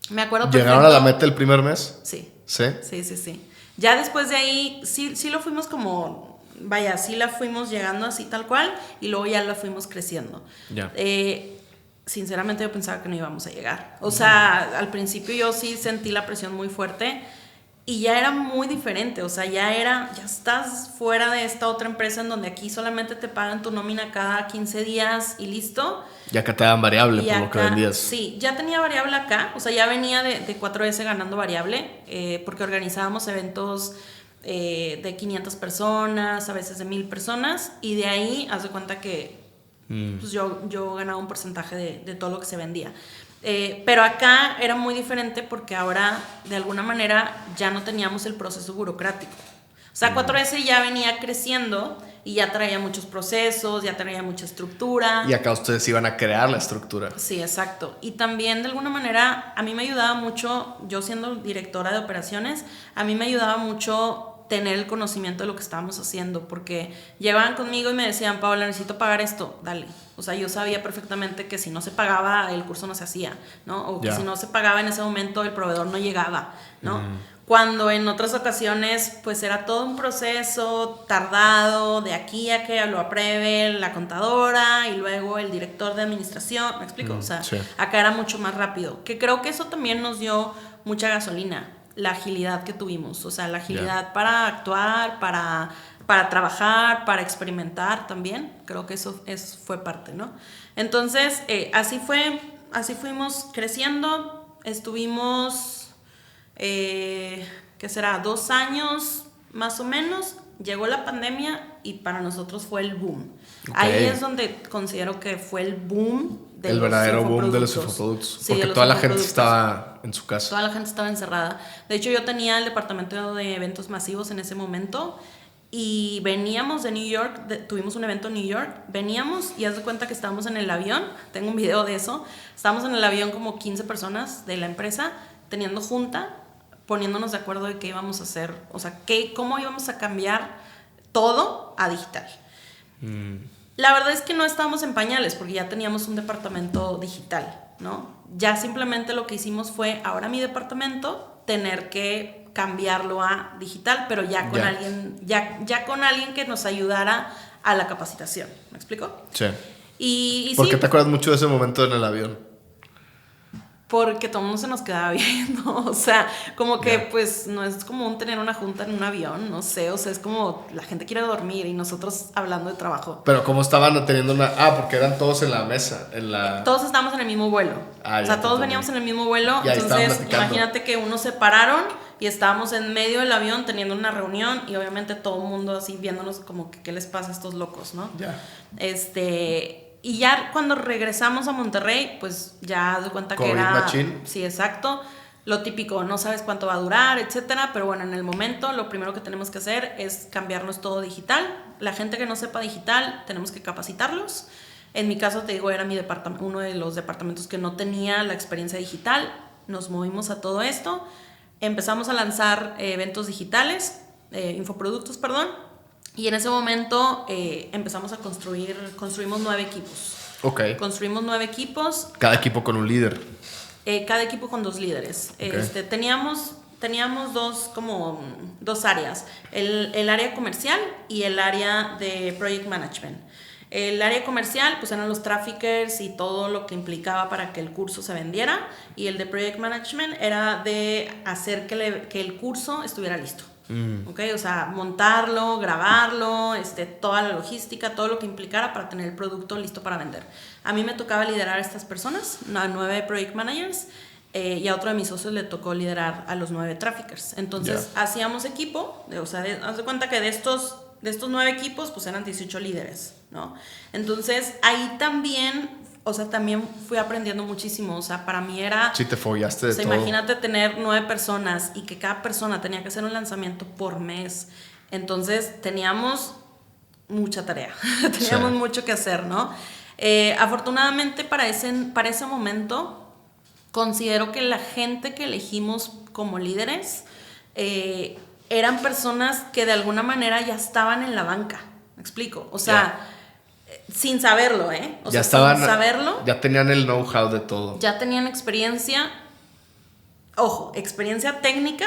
Me acuerdo ¿Llegaron perfecto. a la meta el primer mes? Sí. ¿Sí? Sí. Ya después de ahí, sí lo fuimos como, vaya, sí la fuimos llegando así tal cual, y luego ya la fuimos creciendo. Ya. Sinceramente yo pensaba que no íbamos a llegar. O sea, al principio yo sí sentí la presión muy fuerte, y ya era muy diferente. O sea, ya estás fuera de esta otra empresa en donde aquí solamente te pagan tu nómina cada 15 días y listo. Ya que te dan variable Y por acá, lo que vendías. sí, ya tenía variable acá, o sea, ya venía de 4S ganando variable, porque organizábamos eventos de 500 personas, a veces de 1000 personas, y de ahí, haz de cuenta que pues yo ganaba un porcentaje de todo lo que se vendía. Pero acá era muy diferente porque ahora, de alguna manera, ya no teníamos el proceso burocrático. O sea, 4S ya venía creciendo y ya traía muchos procesos, ya traía mucha estructura. Y acá ustedes iban a crear la estructura. Sí, exacto. Y también, de alguna manera, a mí me ayudaba mucho, yo siendo directora de operaciones, a mí me ayudaba mucho tener el conocimiento de lo que estábamos haciendo, porque llegaban conmigo y me decían: Paola, necesito pagar esto, dale. O sea, yo sabía perfectamente que si no se pagaba, el curso no se hacía, ¿no? O que si no se pagaba en ese momento, el proveedor no llegaba, ¿no? Cuando en otras ocasiones, pues era todo un proceso tardado, de aquí a que lo apruebe la contadora y luego el director de administración, ¿me explico? O sea, sí. Acá era mucho más rápido, que creo que eso también nos dio mucha gasolina, la agilidad que tuvimos, o sea, la agilidad para actuar, para trabajar, para experimentar también. Creo que eso fue parte, ¿no? Entonces, así fuimos creciendo. Estuvimos, ¿qué será? 2 años más o menos. Llegó la pandemia y para nosotros fue el boom. Okay. Ahí es donde considero que fue el boom de el los verdadero boom de los infoproductos. infoproductos. Sí, porque toda la gente estaba en su casa. Toda la gente estaba encerrada. De hecho, yo tenía el departamento de eventos masivos en ese momento y veníamos de New York, tuvimos un evento en New York, veníamos y haz de cuenta que estábamos en el avión, tengo un video de eso, estábamos en el avión como 15 personas de la empresa, teniendo junta, poniéndonos de acuerdo de qué íbamos a hacer, o sea, cómo íbamos a cambiar todo a digital. La verdad es que no estábamos en pañales porque ya teníamos un departamento digital, ¿no? Ya simplemente lo que hicimos fue, ahora mi departamento, tener que cambiarlo a digital, pero ya con alguien, ya con alguien que nos ayudara a la capacitación. ¿Me explico? Sí. Y ¿Por qué sí, te acuerdas mucho de ese momento en el avión? porque todo el mundo se nos quedaba viendo, o sea, como que pues no es común tener una junta en un avión, no sé, o sea, es como la gente quiere dormir y nosotros hablando de trabajo. Pero ¿cómo estaban teniendo una...? Porque eran todos en la mesa, Todos estábamos en el mismo vuelo, o sea, todos veníamos en el mismo vuelo, entonces imagínate que unos se pararon y estábamos en medio del avión teniendo una reunión y obviamente todo el mundo así viéndonos como que qué les pasa a estos locos, ¿no? Y ya cuando regresamos a Monterrey, pues ya de cuenta que era... machine. Sí, exacto. Lo típico, no sabes cuánto va a durar, etcétera. Pero bueno, en el momento lo primero que tenemos que hacer es cambiarnos todo digital. La gente que no sepa digital, tenemos que capacitarlos. En mi caso, te digo, era uno de los departamentos que no tenía la experiencia digital. Nos movimos a todo esto. empezamos a lanzar eventos digitales, infoproductos, perdón, y en ese momento empezamos a construimos 9 equipos. Ok. Construimos 9 equipos. Cada equipo con un líder. Cada equipo con 2 líderes. Okay. Teníamos dos áreas, el área comercial y el área de project management. El área comercial pues eran los traffickers y todo lo que implicaba para que el curso se vendiera, y el de project management era de hacer que el curso estuviera listo. ¿Okay? O sea, montarlo, grabarlo, toda la logística, todo lo que implicara para tener el producto listo para vender. A mí me tocaba liderar a estas personas, a 9 project managers, y a otro de mis socios le tocó liderar a los 9 traffickers. Entonces, hacíamos equipo, o sea, haz de cuenta que de estos 9 equipos, pues eran 18 líderes, ¿no? Entonces, ahí también fui aprendiendo muchísimo. O sea, para mí era... Sí, te follaste de todo. Imagínate tener 9 personas y que cada persona tenía que hacer un lanzamiento por mes. Entonces, teníamos mucha tarea. Teníamos mucho que hacer, ¿no? Afortunadamente, para ese momento, considero que la gente que elegimos como líderes eran personas que de alguna manera ya estaban en la banca. ¿Me explico? O sea... Sin saberlo, O ya sea, estaban, sin saberlo. Ya tenían el know-how de todo. Ya tenían experiencia. Ojo, experiencia técnica.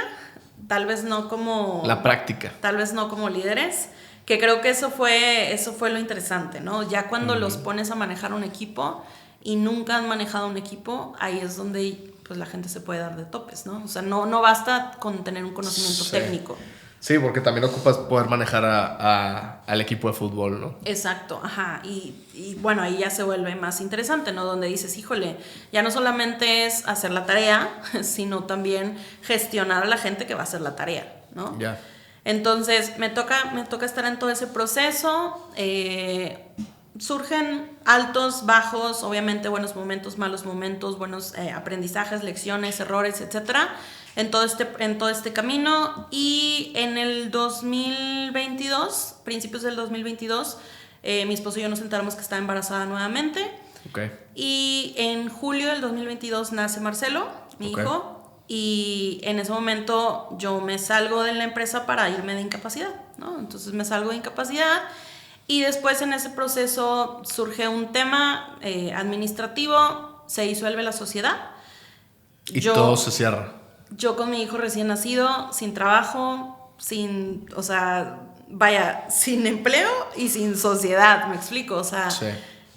Tal vez no como... La práctica. Tal vez no como líderes. Que creo que eso fue lo interesante, ¿no? Ya cuando los pones a manejar un equipo y nunca han manejado un equipo, ahí es donde pues la gente se puede dar de topes, ¿no? O sea, no basta con tener un conocimiento técnico. Sí, porque también ocupas poder manejar al equipo de fútbol, ¿no? Exacto, ajá. Y bueno, ahí ya se vuelve más interesante, ¿no? Donde dices, híjole, ya no solamente es hacer la tarea, sino también gestionar a la gente que va a hacer la tarea, ¿no? Ya. Entonces, me toca estar en todo ese proceso. Surgen altos, bajos, obviamente buenos momentos, malos momentos, buenos aprendizajes, lecciones, errores, etcétera, en todo este camino. Y en el 2022, principios del 2022, mi esposo y yo nos enteramos que estaba embarazada nuevamente. Okay. Y en julio del 2022 nace Marcelo, mi hijo, y en ese momento yo me salgo de la empresa para irme de incapacidad, ¿no? Entonces me salgo de incapacidad. Y después en ese proceso surge un tema administrativo, se disuelve la sociedad. Y todo se cierra. Yo con mi hijo recién nacido, sin trabajo, sin empleo y sin sociedad, ¿me explico? O sea, sí.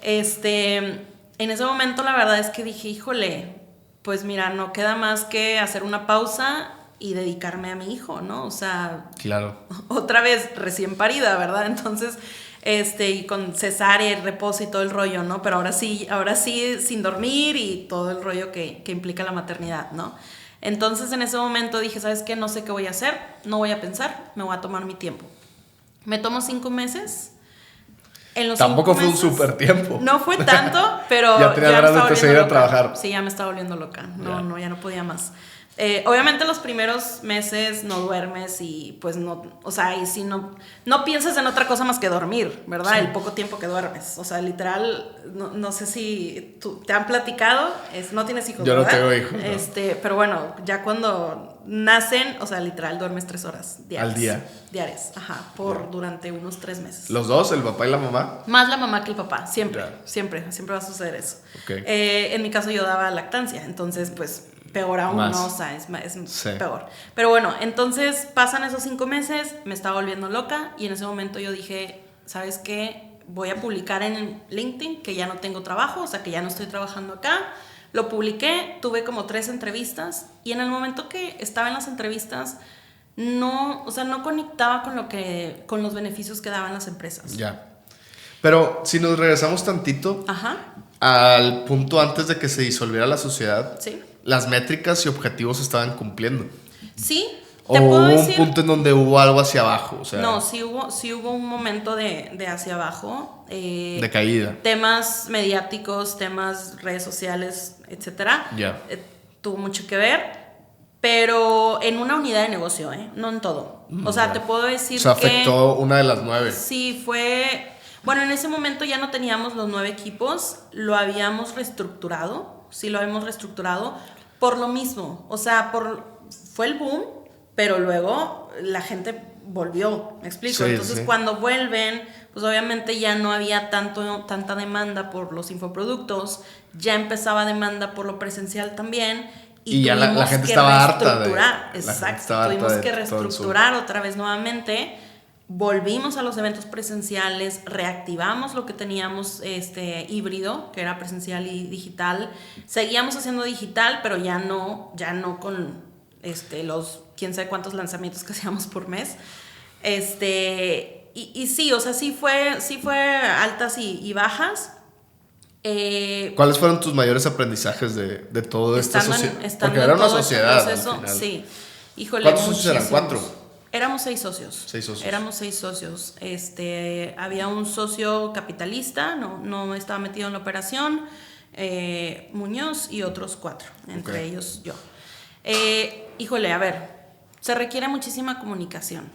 En ese momento la verdad es que dije, híjole, pues mira, no queda más que hacer una pausa y dedicarme a mi hijo, ¿no? O sea, claro. Otra vez recién parida, ¿verdad? Entonces... y con cesárea y reposo y todo el rollo, ¿no? Pero ahora sí sin dormir y todo el rollo que implica la maternidad, ¿no? Entonces en ese momento dije, ¿sabes qué? No sé qué voy a hacer, no voy a pensar, me voy a tomar mi tiempo. Me tomo 5 meses. Tampoco fue un súper tiempo. No fue tanto, pero ya tenía ganas de seguir a trabajar. Sí, ya me estaba volviendo loca. Ya no podía más. Obviamente los primeros meses no duermes y pues no, o sea, y si no piensas en otra cosa más que dormir, ¿verdad? Sí. El poco tiempo que duermes, o sea, literal, no sé si te han platicado, no tienes hijos, yo ¿verdad? No tengo hijos, no. Pero bueno, ya cuando nacen, o sea, literal duermes 3 horas diarias. Al día. Diarias, durante unos 3 meses. ¿Los dos, el papá y la mamá? Más la mamá que el papá, siempre va a suceder eso. Okay. En mi caso yo daba lactancia, entonces pues... peor aún, ¿no? O sea, es sí. Peor. Pero bueno, entonces pasan esos 5 meses, me estaba volviendo loca y en ese momento yo dije, ¿sabes qué? Voy a publicar en LinkedIn que ya no tengo trabajo, o sea, que ya no estoy trabajando acá. Lo publiqué, tuve como 3 entrevistas y en el momento que estaba en las entrevistas no conectaba con los beneficios que daban las empresas. Ya. Pero si nos regresamos tantito al punto antes de que se disolviera la sociedad, sí. Las métricas y objetivos se estaban cumpliendo. Sí. ¿O hubo un punto en donde hubo algo hacia abajo? O sea, no, sí hubo un momento de hacia abajo. De caída. Temas mediáticos, temas redes sociales, etcétera. Yeah. Tuvo mucho que ver, pero en una unidad de negocio, no en todo. O sea, te puedo decir que... O sea, afectó una de las 9. Sí, fue... Bueno, en ese momento ya no teníamos los 9 equipos, lo habíamos reestructurado. Sí, lo habíamos reestructurado, Por lo mismo, o sea, fue el boom, pero luego la gente volvió, ¿me explico? Sí, Entonces sí. cuando vuelven, pues obviamente ya no había tanta demanda por los infoproductos, ya empezaba demanda por lo presencial también. Y ya la tuvimos gente que estaba harta de... reestructurar, la gente exacto, estaba harta tuvimos de que todo el Zoom. reestructurar otra vez nuevamente. Volvimos a los eventos presenciales, reactivamos lo que teníamos híbrido, que era presencial y digital. Seguíamos haciendo digital, pero ya no con los quién sabe cuántos lanzamientos que hacíamos por mes. Y sí, o sea, sí fue altas y bajas. ¿Cuáles fueron tus mayores aprendizajes de todo esta sociedad? Porque era una sociedad al final. Sí. Híjole, ¿Cuántos socios eran? muchísimos. 4. Éramos 6 socios. 6 socios. Éramos 6 socios. Había un socio capitalista, no estaba metido en la operación, Muñoz y otros 4, entre ellos yo. Híjole, a ver, se requiere muchísima comunicación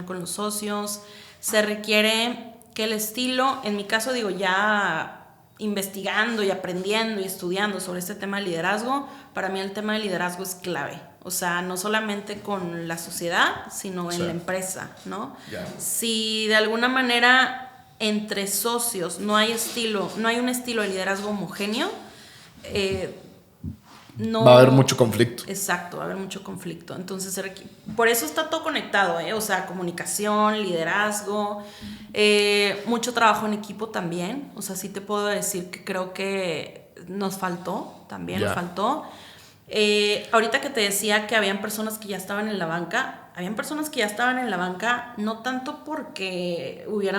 con los socios, se requiere que el estilo, en mi caso digo, ya investigando y aprendiendo y estudiando sobre este tema de liderazgo, para mí el tema de liderazgo es clave. O sea, no solamente con la sociedad, sino en la empresa, ¿no? Yeah. Si de alguna manera entre socios no hay un estilo de liderazgo homogéneo, no va a haber mucho conflicto. Exacto, va a haber mucho conflicto. Entonces, por eso está todo conectado, o sea, comunicación, liderazgo, mucho trabajo en equipo también. O sea, sí te puedo decir que creo que nos faltó, también nos faltó. Ahorita que te decía que habían personas que ya estaban en la banca, no tanto porque porque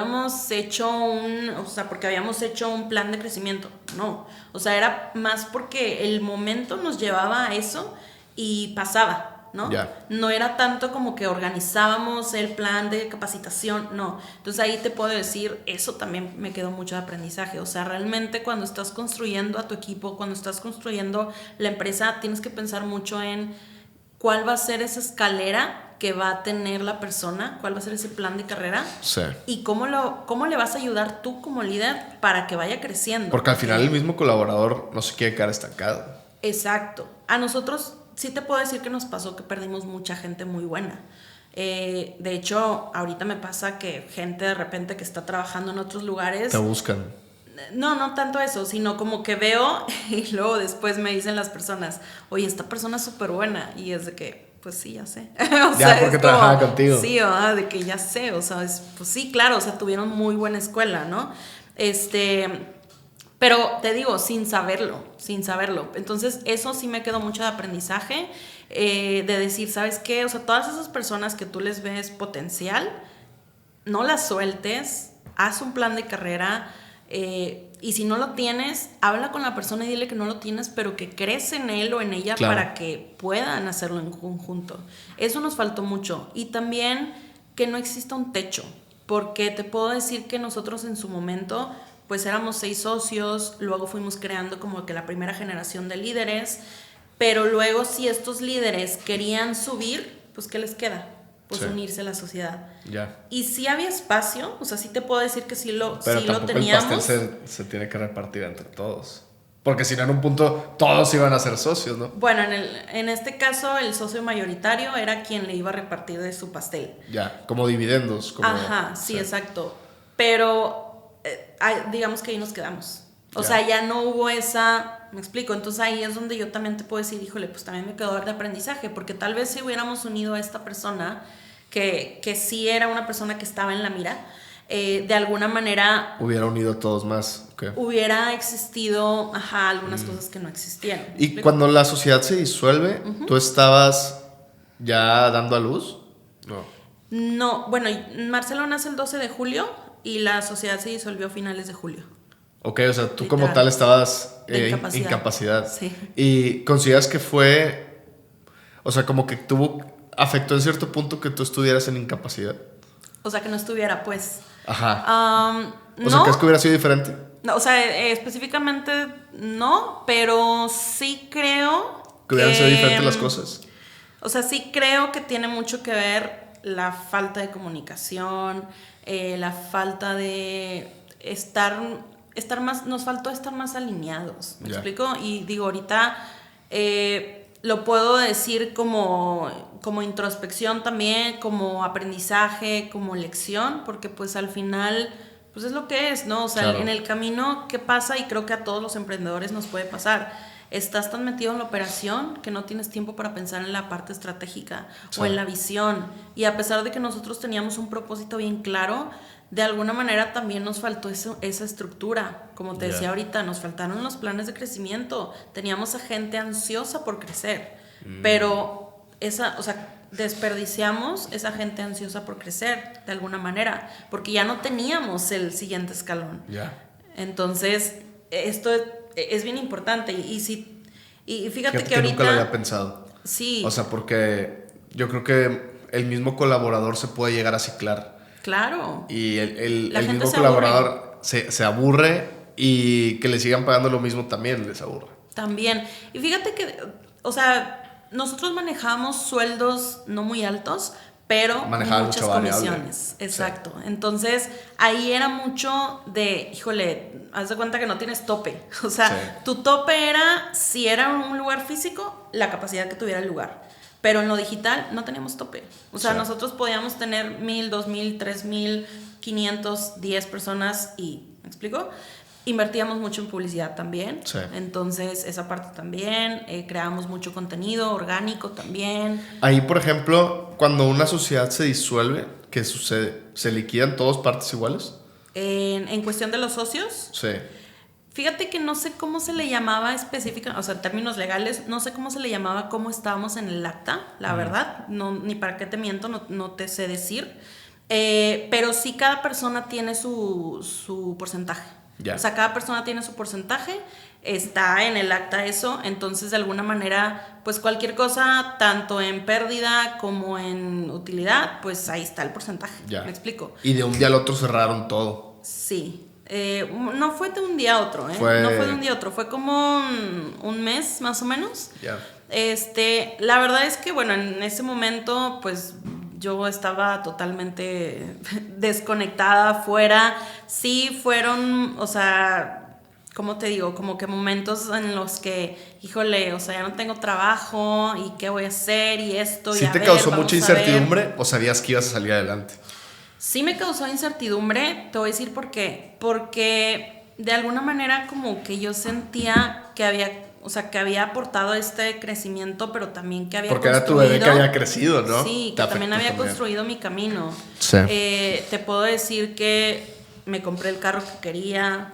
habíamos hecho un plan de crecimiento, no, o sea, era más porque el momento nos llevaba a eso y pasaba, ¿no? Yeah. No era tanto como que organizábamos el plan de capacitación, no. Entonces ahí te puedo decir, eso también me quedó mucho de aprendizaje. O sea, realmente cuando estás construyendo a tu equipo, cuando estás construyendo la empresa, tienes que pensar mucho en cuál va a ser esa escalera que va a tener la persona, cuál va a ser ese plan de carrera, sí, y cómo le vas a ayudar tú como líder para que vaya creciendo. Porque al final el mismo colaborador no se quiere quedar estancado. Exacto. A nosotros sí te puedo decir que nos pasó que perdimos mucha gente muy buena. De hecho, ahorita me pasa que gente de repente que está trabajando en otros lugares... Te buscan. No tanto eso, sino como que veo y luego después me dicen las personas, oye, esta persona es súper buena. Y es de que, pues sí, ya sé. O ya, sea, porque trabajaba contigo. Sí, de que ya sé, o sea, pues sí, claro, o sea, tuvieron muy buena escuela, ¿no? Pero te digo, sin saberlo. Entonces, eso sí me quedó mucho de aprendizaje, de decir, ¿sabes qué? O sea, todas esas personas que tú les ves potencial, no las sueltes, haz un plan de carrera, y si no lo tienes, habla con la persona y dile que no lo tienes, pero que crees en él o en ella, claro, para que puedan hacerlo en conjunto. Eso nos faltó mucho. Y también que no exista un techo, porque te puedo decir que nosotros en su momento... pues éramos 6 socios, luego fuimos creando como que la primera generación de líderes, pero luego si estos líderes querían subir, pues ¿qué les queda? Pues sí, unirse a la sociedad. Ya. Y sí había espacio, o sea, sí te puedo decir que sí lo teníamos. Pero el pastel se tiene que repartir entre todos. Porque si no, en un punto todos iban a ser socios, ¿no? Bueno, en este caso el socio mayoritario era quien le iba a repartir de su pastel. Ya, como dividendos. Ajá, sí, exacto. Pero... digamos que ahí nos quedamos. O sea, ya no hubo esa... Me explico. Entonces ahí es donde yo también te puedo decir, híjole, pues también me quedó de aprendizaje, porque tal vez si hubiéramos unido a esta persona, que sí era una persona que estaba en la mira, de alguna manera... hubiera unido a todos más. Okay. Hubiera existido, algunas cosas que no existieron. Y cuando la sociedad se disuelve, ¿tú estabas ya dando a luz? No, bueno, Marcelo nace el 12 de julio y la sociedad se disolvió a finales de julio. Ok, o sea, tú como tal estabas incapacidad. Sí. ¿Y consideras que fue, o sea, como que afectó en cierto punto que tú estuvieras en incapacidad? O sea, que no estuviera, pues. Ajá. No. O sea, ¿crees que hubiera sido diferente? No, o sea, específicamente no, pero sí creo que hubieran sido diferentes las cosas. O sea, sí creo que tiene mucho que ver la falta de comunicación, la falta de estar más, nos faltó estar más alineados, ¿me explico? Y digo, ahorita Lo puedo decir como introspección también, como aprendizaje, como lección, porque pues al final pues es lo que es, ¿no? O sea, Claro. en el camino, ¿qué pasa? Y creo que a todos los emprendedores nos puede pasar. Estás tan metido en la operación que no tienes tiempo para pensar en la parte estratégica o en la visión. Y a pesar de que nosotros teníamos un propósito bien claro, de alguna manera también nos faltó esa estructura. Como te decía ahorita, nos faltaron los planes de crecimiento. Teníamos a gente ansiosa por crecer, pero desperdiciamos esa gente ansiosa por crecer de alguna manera, porque ya no teníamos el siguiente escalón. Entonces, esto es bien importante. Y fíjate que ahorita... nunca lo había pensado. Sí. O sea, porque yo creo que el mismo colaborador se puede llegar a ciclar. Claro. Y el gente mismo se colaborador se aburre, y que le sigan pagando lo mismo también les aburre. También. Y fíjate que, o sea, nosotros manejamos sueldos no muy altos, pero muchas comisiones. Exacto. Sí. Entonces, ahí era mucho de, híjole, haz de cuenta que no tienes tope. O sea, sí. Tu tope era, si era un lugar físico, la capacidad que tuviera el lugar. Pero en lo digital no teníamos tope. O sea, sí. Nosotros podíamos tener 1,000, 2,000, 3,000, 500, 10 personas y, ¿me explico? Invertíamos mucho en publicidad también. Sí. Entonces, esa parte también. Creamos mucho contenido orgánico también. Ahí, por ejemplo, cuando una sociedad se disuelve, ¿qué sucede? ¿Se liquidan todos partes iguales? En cuestión de los socios. Sí. Fíjate que no sé cómo se le llamaba específica, o sea, en términos legales, no sé cómo se le llamaba, cómo estábamos en el acta, la verdad, no, ni para qué te miento, no te sé decir, pero sí cada persona tiene su porcentaje. O sea, cada persona tiene su porcentaje, está en el acta eso, entonces de alguna manera, pues cualquier cosa, tanto en pérdida como en utilidad, pues ahí está el porcentaje, ¿me explico? Y de un día al otro cerraron todo. Sí. No fue de un día a otro, No fue de un día a otro, fue como un mes más o menos. La verdad es que, bueno, en ese momento, pues yo estaba totalmente desconectada, fuera. Sí fueron, o sea, ¿cómo te digo? Como que momentos en los que, híjole, o sea, ya no tengo trabajo y qué voy a hacer y esto. ¿Sí te causó mucha incertidumbre o sabías que ibas a salir adelante? Sí me causó incertidumbre, te voy a decir por qué. Porque de alguna manera como que yo sentía que había aportado este crecimiento, pero también que había porque construido... Porque era tu bebé que había crecido, ¿no? Sí, que también había construido mi camino. Sí. Te puedo decir que me compré el carro que quería,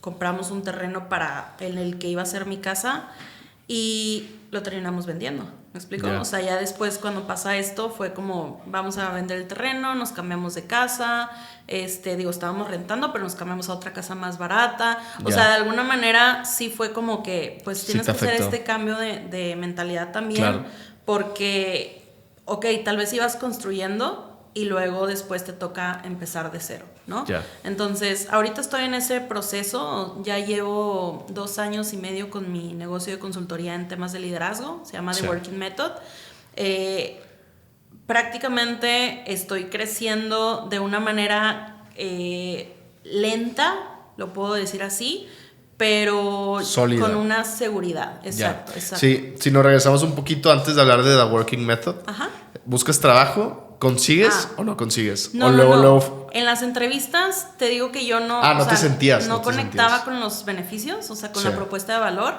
compramos un terreno en el que iba a ser mi casa y lo terminamos vendiendo. ¿Me explico? O sea, ya después cuando pasa esto fue como, vamos a vender el terreno, nos cambiamos de casa, estábamos rentando, pero nos cambiamos a otra casa más barata. O sea, de alguna manera sí fue como que, pues tienes que hacer este cambio de mentalidad también, porque, ok, tal vez ibas construyendo y luego después te toca empezar de cero, ¿no? Entonces, ahorita estoy en ese proceso, ya llevo 2 años y medio con mi negocio de consultoría en temas de liderazgo, se llama The Working Method. Prácticamente estoy creciendo de una manera lenta, lo puedo decir así, pero sólida, con una seguridad. Exacto. Sí, si nos regresamos un poquito antes de hablar de The Working Method, ¿buscas trabajo? ¿Consigues o no consigues? No, luego... En las entrevistas te digo que yo no... no te sentías. No conectaba con los beneficios, o sea, con la propuesta de valor.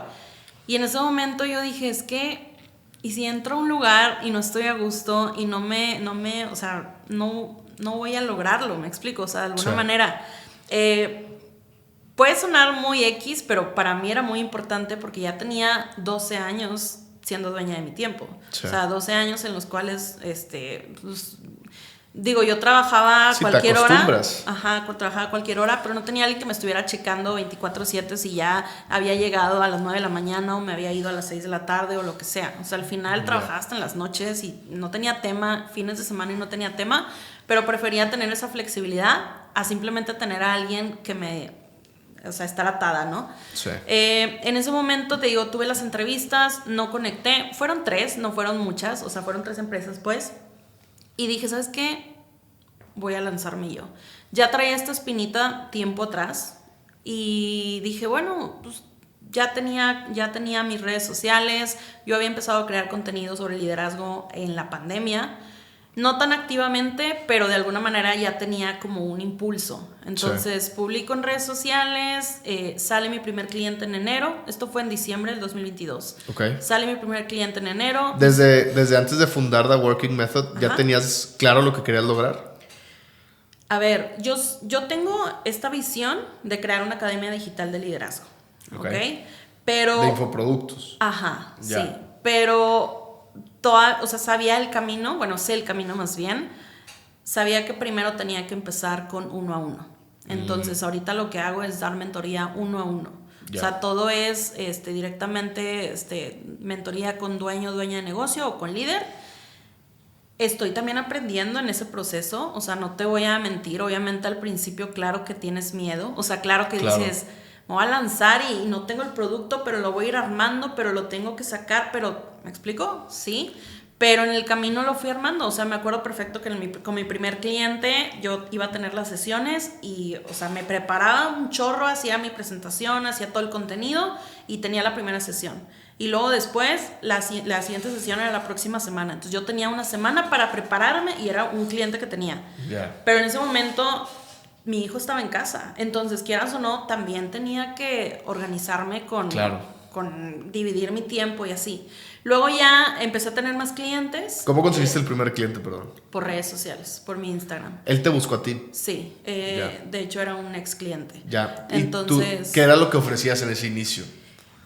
Y en ese momento yo dije, es que... ¿Y si entro a un lugar y no estoy a gusto y no o sea, no voy a lograrlo? ¿Me explico? O sea, de alguna manera... puede sonar muy X, pero para mí era muy importante porque ya tenía 12 años... siendo dueña de mi tiempo. O sea, 12 años en los cuales, pues, digo, yo trabajaba cualquier hora. Trabajaba cualquier hora, pero no tenía alguien que me estuviera checando 24/7 si ya había llegado a las 9 de la mañana o me había ido a las 6 de la tarde o lo que sea. O sea, al final trabajaba hasta en las noches y no tenía tema, fines de semana y no tenía tema, pero prefería tener esa flexibilidad a simplemente tener a alguien que me... O sea, estar atada, ¿no? Sí. En ese momento, te digo, tuve las entrevistas, no conecté. Fueron 3, no fueron muchas. O sea, fueron 3 empresas, pues. Y dije, ¿sabes qué? Voy a lanzarme yo. Ya traía esta espinita tiempo atrás. Y dije, bueno, pues ya tenía mis redes sociales, yo había empezado a crear contenido sobre liderazgo en la pandemia, no tan activamente, pero de alguna manera ya tenía como un impulso. Entonces publico en redes sociales, sale mi primer cliente en enero, esto fue en diciembre del 2022. Okay. Sale mi primer cliente en enero. Desde antes de fundar The Working Method, ¿ya Ajá. tenías claro lo que querías lograr? A ver, yo tengo esta visión de crear una academia digital de liderazgo, ¿ok? Pero... De infoproductos. Ajá, Ya. sí. Pero sabía el camino, bueno, sé el camino más bien. Sabía que primero tenía que empezar con 1 a 1. Entonces, ahorita lo que hago es dar mentoría 1 a 1. Ya. O sea, todo es directamente mentoría con dueña de negocio o con líder. Estoy también aprendiendo en ese proceso, o sea, no te voy a mentir, obviamente al principio claro que tienes miedo, o sea, claro que dices, me voy a lanzar y no tengo el producto, pero lo voy a ir armando, pero lo tengo que sacar, pero, ¿me explico? Sí, pero en el camino lo fui armando, o sea, me acuerdo perfecto que con mi primer cliente yo iba a tener las sesiones y, o sea, me preparaba un chorro, hacía mi presentación, hacía todo el contenido y tenía la primera sesión. Y luego después, la siguiente sesión era la próxima semana. Entonces yo tenía una semana para prepararme y era un cliente que tenía. Yeah. Pero en ese momento mi hijo estaba en casa. Entonces, quieras o no, también tenía que organizarme con dividir mi tiempo y así. Luego ya empecé a tener más clientes. ¿Cómo conseguiste el primer cliente, perdón? Por redes sociales, por mi Instagram. ¿Él te buscó a ti? Sí, de hecho era un ex cliente. Ya. ¿Y entonces, tú, qué era lo que ofrecías en ese inicio?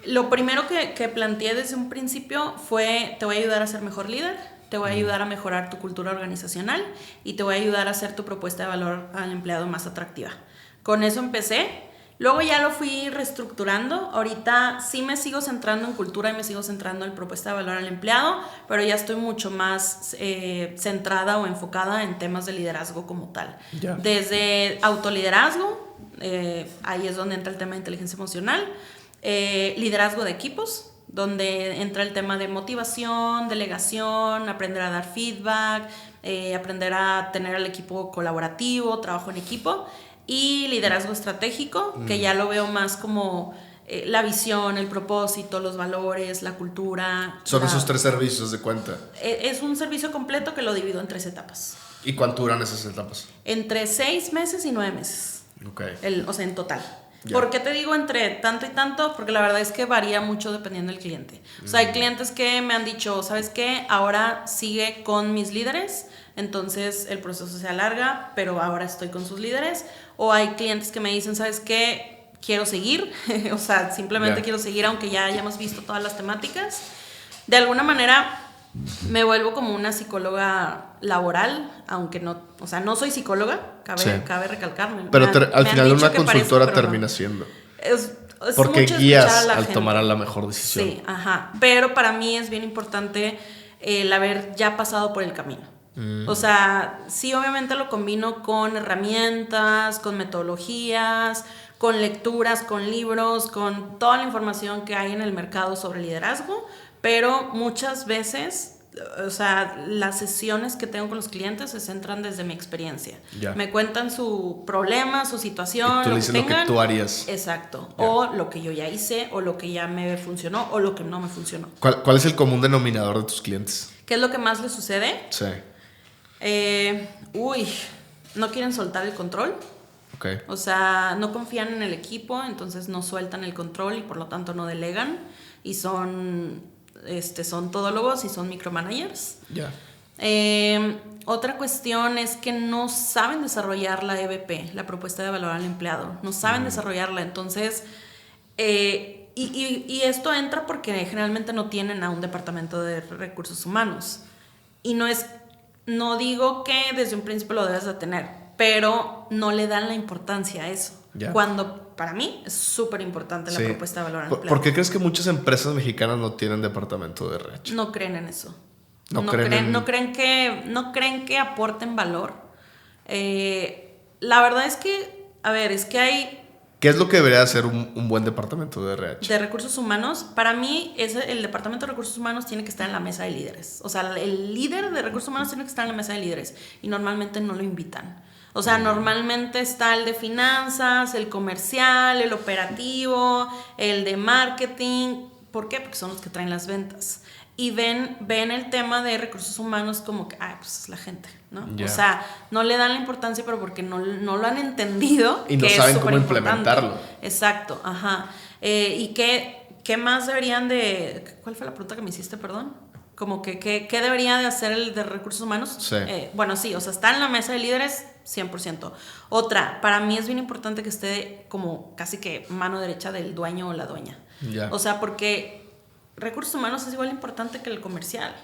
Lo primero que planteé desde un principio fue, te voy a ayudar a ser mejor líder, te voy a ayudar a mejorar tu cultura organizacional y te voy a ayudar a hacer tu propuesta de valor al empleado más atractiva. Con eso empecé. Luego ya lo fui reestructurando. Ahorita sí me sigo centrando en cultura y me sigo centrando en propuesta de valor al empleado, pero ya estoy mucho más centrada o enfocada en temas de liderazgo como tal. Yeah. Desde autoliderazgo, ahí es donde entra el tema de inteligencia emocional, liderazgo de equipos, donde entra el tema de motivación, delegación, aprender a dar feedback, aprender a tener el equipo colaborativo, trabajo en equipo, y liderazgo estratégico, que ya lo veo más como la visión, el propósito, los valores, la cultura. Son esos 3 servicios de cuenta. Es un servicio completo que lo divido en 3 etapas. ¿Y cuánto duran esas etapas? Entre 6 meses y 9 meses. Okay. O sea, en total. Yeah. ¿Por qué te digo entre tanto y tanto? Porque la verdad es que varía mucho dependiendo del cliente. O sea, hay clientes que me han dicho, ¿sabes qué? Ahora sigue con mis líderes, entonces el proceso se alarga, pero ahora estoy con sus líderes. O hay clientes que me dicen, ¿sabes qué? Quiero seguir, o sea, simplemente quiero seguir aunque ya hayamos visto todas las temáticas. De alguna manera me vuelvo como una psicóloga laboral, aunque no, o sea, no soy psicóloga, cabe recalcarme. Pero al final una consultora termina siendo. Es porque mucho guías al gente. Tomar la mejor decisión. Sí, ajá. Pero para mí es bien importante el haber ya pasado por el camino. O sea, sí, obviamente lo combino con herramientas, con metodologías, con lecturas, con libros, con toda la información que hay en el mercado sobre liderazgo, pero muchas veces, o sea, las sesiones que tengo con los clientes se centran desde mi experiencia. Yeah. Me cuentan su problema, su situación, y tú le dices lo que tú harías. Exacto. Yeah. O lo que yo ya hice, o lo que ya me funcionó, o lo que no me funcionó. ¿Cuál es el común denominador de tus clientes? ¿Qué es lo que más les sucede? Sí. No quieren soltar el control. Okay. O sea, no confían en el equipo, entonces no sueltan el control y por lo tanto no delegan. Y son todólogos y son micromanagers. Ya. Otra cuestión es que no saben desarrollar la EVP, la propuesta de valor al empleado. No saben desarrollarla, entonces... Y esto entra porque generalmente no tienen a un departamento de recursos humanos. Y no digo que desde un principio lo debes de tener, pero no le dan la importancia a eso. Yeah. Cuando para mí es súper importante la propuesta de valor al empleado. ¿Por qué crees que muchas empresas mexicanas no tienen departamento de RH? No creen en eso. No creen que aporten valor. La verdad es que, a ver, es que hay... ¿Qué es lo que debería hacer un buen departamento de RH? De recursos humanos, para mí el departamento de recursos humanos tiene que estar en la mesa de líderes. O sea, el líder de recursos humanos tiene que estar en la mesa de líderes y normalmente no lo invitan. O sea, normalmente está el de finanzas, el comercial, el operativo, el de marketing. ¿Por qué? Porque son los que traen las ventas. Y ven el tema de recursos humanos como que, pues es la gente, ¿no? Yeah. O sea, no le dan la importancia, pero porque no lo han entendido. Y no saben cómo implementarlo. Exacto, ajá. ¿Y qué más deberían de...? ¿Cuál fue la pregunta que me hiciste, perdón? Como que, ¿qué debería de hacer el de recursos humanos? Sí. Bueno, sí, o sea, está en la mesa de líderes 100%. Otra, para mí es bien importante que esté como casi que mano derecha del dueño o la dueña. Yeah. O sea, porque recursos humanos es igual importante que el comercial,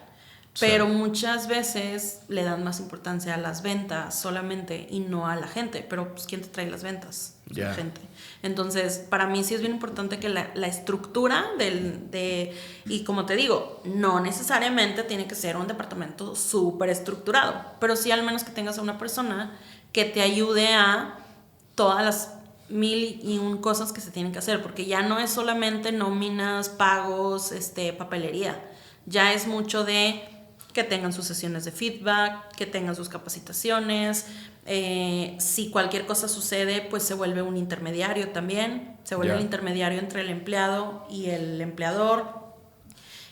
pero muchas veces le dan más importancia a las ventas solamente y no a la gente. Pero pues, ¿quién te trae las ventas? Yeah. La gente. Entonces, para mí sí es bien importante que la estructura y como te digo, no necesariamente tiene que ser un departamento súper estructurado, pero sí al menos que tengas a una persona que te ayude a todas las 1001 cosas que se tienen que hacer, porque ya no es solamente nóminas, pagos, papelería, ya es mucho de que tengan sus sesiones de feedback, que tengan sus capacitaciones. Si cualquier cosa sucede, pues se vuelve un intermediario también, se vuelve el intermediario entre el empleado y el empleador.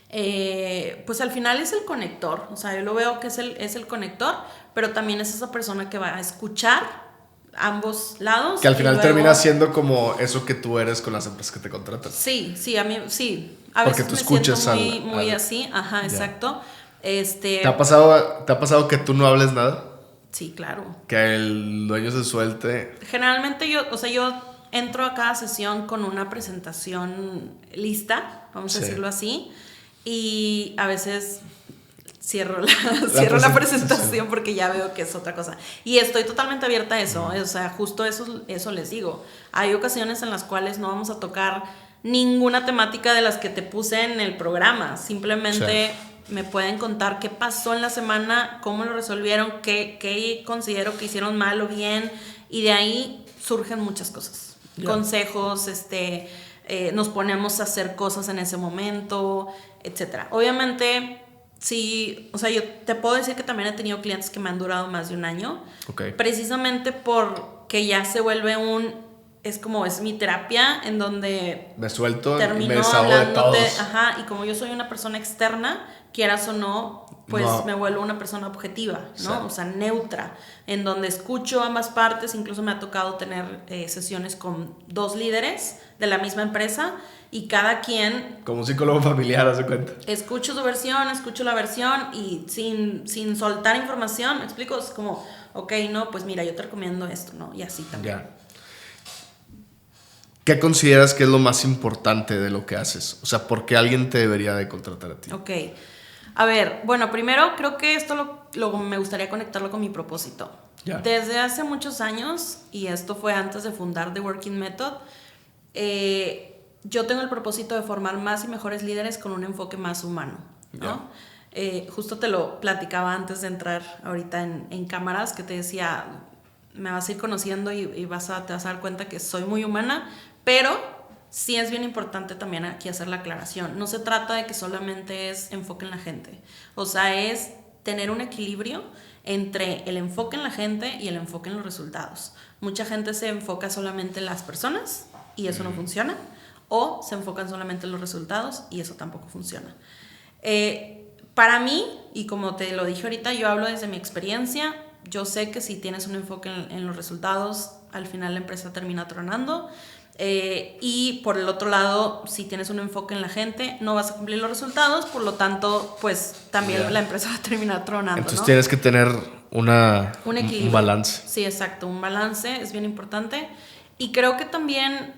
Pues al final es el conector, o sea, yo lo veo que es el conector, pero también es esa persona que va a escuchar ambos lados. Que al final termina siendo como eso que tú eres con las empresas que te contratan. Sí, a mí, sí. A porque veces tú me escuchas siento muy así, ajá, exacto. ¿Te ha pasado que tú no hables nada? Sí, claro. Que el dueño se suelte. Generalmente yo entro a cada sesión con una presentación lista, vamos a decirlo así, y a veces cierro la presentación porque ya veo que es otra cosa. Y estoy totalmente abierta a eso, o sea, justo eso les digo. Hay ocasiones en las cuales no vamos a tocar ninguna temática de las que te puse en el programa, simplemente me pueden contar qué pasó en la semana, cómo lo resolvieron, qué considero que hicieron mal o bien, y de ahí surgen muchas cosas. Consejos, nos ponemos a hacer cosas en ese momento, etcétera. Obviamente, sí, o sea, yo te puedo decir que también he tenido clientes que me han durado más de un año, precisamente porque ya se vuelve es mi terapia en donde me suelto y me termino desahogo de todos. Ajá, y como yo soy una persona externa, quieras o no, pues me vuelvo una persona objetiva, ¿no? O sea, neutra, en donde escucho ambas partes. Incluso me ha tocado tener sesiones con 2 líderes de la misma empresa y cada quien... Como un psicólogo familiar, ¿hace cuenta? Escucho su versión, escucho la versión y sin soltar información, ¿me explico? Es como, no, pues mira, yo te recomiendo esto, ¿no? Y así también. ¿Qué consideras que es lo más importante de lo que haces? O sea, ¿por qué alguien te debería de contratar a ti? A ver, bueno, primero creo que esto me gustaría conectarlo con mi propósito. Desde hace muchos años, y esto fue antes de fundar The Working Method, yo tengo el propósito de formar más y mejores líderes con un enfoque más humano, ¿no? Justo te lo platicaba antes de entrar ahorita en cámaras, que te decía, me vas a ir conociendo y te vas a dar cuenta que soy muy humana, pero sí es bien importante también aquí hacer la aclaración. No se trata de que solamente es enfoque en la gente. O sea, es tener un equilibrio entre el enfoque en la gente y el enfoque en los resultados. Mucha gente se enfoca solamente en las personas y eso no funciona. O se enfocan solamente en los resultados y eso tampoco funciona. Para mí, y como te lo dije ahorita, yo hablo desde mi experiencia. Yo sé que si tienes un enfoque en los resultados, al final la empresa termina tronando. Y por el otro lado, si tienes un enfoque en la gente, no vas a cumplir los resultados, por lo tanto, pues también la empresa va a terminar tronando. Entonces tienes que tener un equilibrio, un balance. Sí, exacto, un balance es bien importante. Y creo que también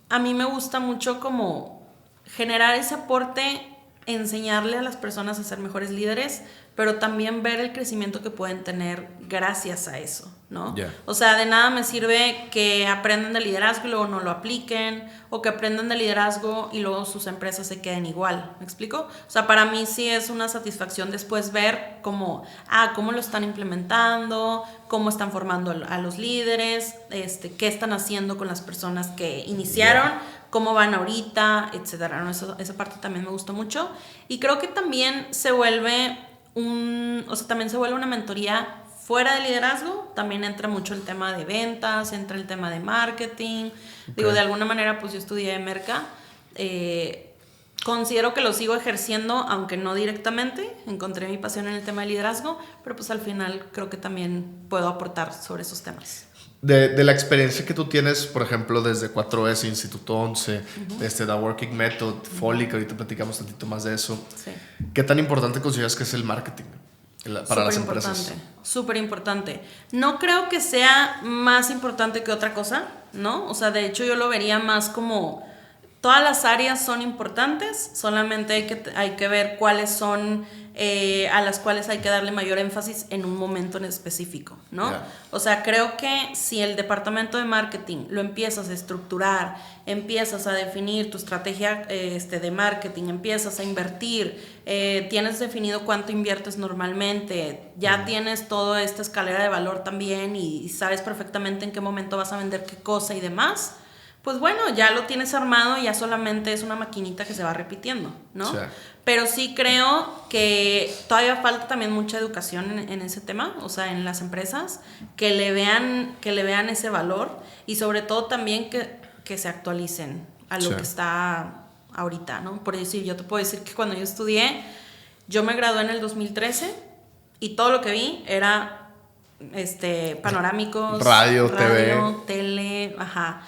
a mí me gusta mucho como generar ese aporte, enseñarle a las personas a ser mejores líderes, pero también ver el crecimiento que pueden tener gracias a eso, ¿no? O sea, de nada me sirve que aprendan de liderazgo y luego no lo apliquen, o que aprendan de liderazgo y luego sus empresas se queden igual, ¿me explico? O sea, para mí sí es una satisfacción después ver cómo lo están implementando, cómo están formando a los líderes, qué están haciendo con las personas que iniciaron, cómo van ahorita, etcétera, ¿no? Esa parte también me gustó mucho. Y creo que también se vuelve una mentoría fuera de liderazgo también entra mucho el tema de ventas, entra el tema de marketing. Digo, de alguna manera, pues yo estudié merca. Considero que lo sigo ejerciendo, aunque no directamente. Encontré mi pasión en el tema de liderazgo, pero pues al final creo que también puedo aportar sobre esos temas. De la experiencia que tú tienes, por ejemplo, desde 4S, Instituto 11, The Working Method, Foley, que ahorita platicamos un tantito más de eso, Sí. ¿qué tan importante consideras que es el marketing para las empresas? Súper importante. No creo que sea más importante que otra cosa, ¿no? O sea, de hecho yo lo vería más como todas las áreas son importantes, solamente hay que ver cuáles son a las cuales hay que darle mayor énfasis en un momento en específico, ¿no? Yeah. O sea, creo que si el departamento de marketing lo empiezas a estructurar, empiezas a definir tu estrategia de marketing, empiezas a invertir, tienes definido cuánto inviertes normalmente, ya tienes toda esta escalera de valor también y sabes perfectamente en qué momento vas a vender qué cosa y demás, pues bueno, ya lo tienes armado y ya solamente es una maquinita que se va repitiendo, ¿no? Sí. Pero sí creo que todavía falta también mucha educación en ese tema, o sea, en las empresas, que le vean ese valor y sobre todo también que se actualicen a lo que está ahorita, ¿no? Por decir, yo te puedo decir que cuando yo estudié, yo me gradué en el 2013 y todo lo que vi era panorámicos, radio, tele, ajá.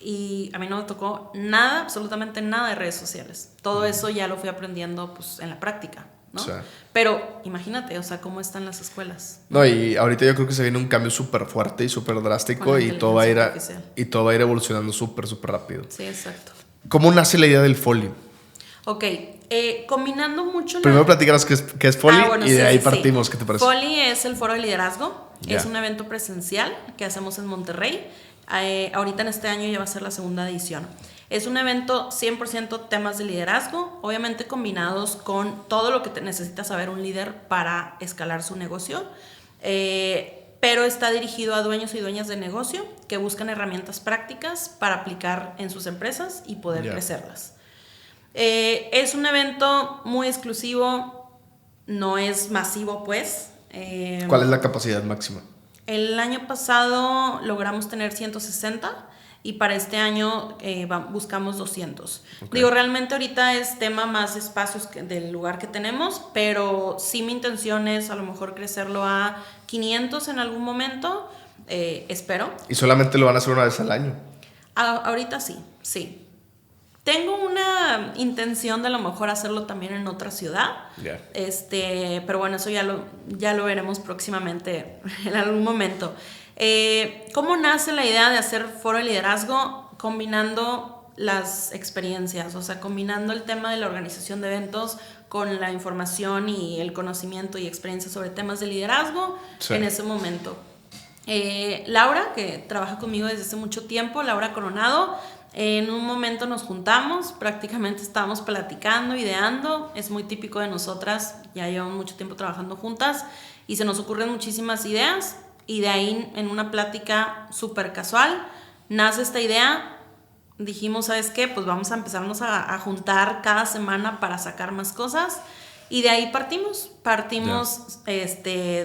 Y a mí no me tocó nada, absolutamente nada de redes sociales. Todo eso ya lo fui aprendiendo pues en la práctica, ¿no? Sí. Pero imagínate, o sea, cómo están las escuelas. No, y ahorita yo creo que se viene un cambio súper fuerte y súper drástico y todo va a ir evolucionando súper rápido. Sí, exacto. ¿Cómo nace la idea del Foley? Ok, combinando mucho... Primero platícanos qué es Foley y de ahí partimos. ¿Qué te parece? Foley es el foro de liderazgo. Es un evento presencial que hacemos en Monterrey. Ahorita en este año ya va a ser la segunda edición. Es un evento 100% temas de liderazgo, obviamente combinados con todo lo que necesita saber un líder para escalar su negocio, pero está dirigido a dueños y dueñas de negocio que buscan herramientas prácticas para aplicar en sus empresas y poder crecerlas. Es un evento muy exclusivo, no es masivo pues. ¿Cuál es la capacidad máxima? El año pasado logramos tener 160 y para este año buscamos 200. Okay. Digo, realmente ahorita es tema más de espacios del lugar que tenemos, pero sí mi intención es a lo mejor crecerlo a 500 en algún momento, espero. ¿Y solamente lo van a hacer una vez al año? Ahorita sí. Tengo una intención de a lo mejor hacerlo también en otra ciudad. Yeah. Pero bueno, eso ya lo veremos próximamente en algún momento. ¿Cómo nace la idea de hacer foro de liderazgo? Combinando las experiencias, o sea, combinando el tema de la organización de eventos con la información y el conocimiento y experiencia sobre temas de liderazgo en ese momento. Laura, que trabaja conmigo desde hace mucho tiempo, Laura Coronado, en un momento nos juntamos, prácticamente estábamos platicando, ideando, es muy típico de nosotras, ya llevamos mucho tiempo trabajando juntas y se nos ocurren muchísimas ideas y de ahí en una plática súper casual nace esta idea, dijimos, ¿sabes qué? Pues vamos a empezarnos a juntar cada semana para sacar más cosas y de ahí partimos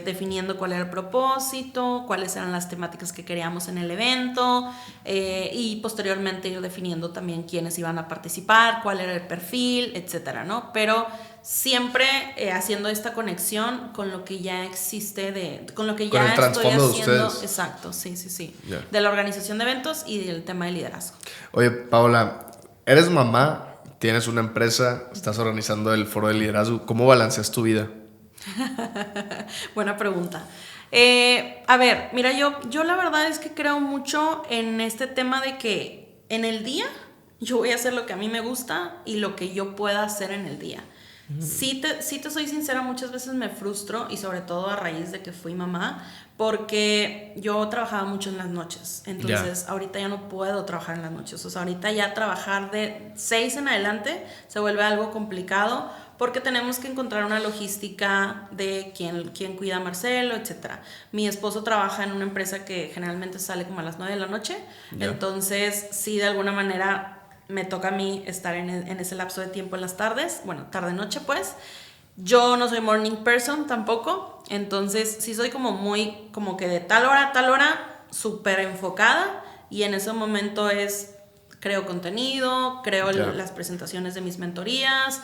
definiendo cuál era el propósito, cuáles eran las temáticas que queríamos en el evento y posteriormente ir definiendo también quiénes iban a participar, cuál era el perfil, etcétera, ¿no? Pero siempre haciendo esta conexión con lo que ya existe, con lo que ya estoy haciendo. Exacto, sí. Yeah. De la organización de eventos y del tema de liderazgo. Oye, Paola, eres mamá, tienes una empresa, estás organizando el foro de liderazgo. ¿Cómo balanceas tu vida? Buena pregunta. A ver, mira, yo la verdad es que creo mucho en este tema de que en el día yo voy a hacer lo que a mí me gusta y lo que yo pueda hacer en el día. Sí te soy sincera, muchas veces me frustro y sobre todo a raíz de que fui mamá, porque yo trabajaba mucho en las noches, entonces ahorita ya no puedo trabajar en las noches, o sea, ahorita ya trabajar de 6 en adelante se vuelve algo complicado porque tenemos que encontrar una logística de quién cuida a Marcelo, etcétera. Mi esposo trabaja en una empresa que generalmente sale como a las 9 de la noche, entonces sí, de alguna manera me toca a mí estar en ese lapso de tiempo en las tardes, bueno, tarde-noche pues, Yo no soy morning person tampoco, entonces sí soy como muy, como que de tal hora a tal hora, súper enfocada, y en ese momento creo contenido, creo las presentaciones de mis mentorías,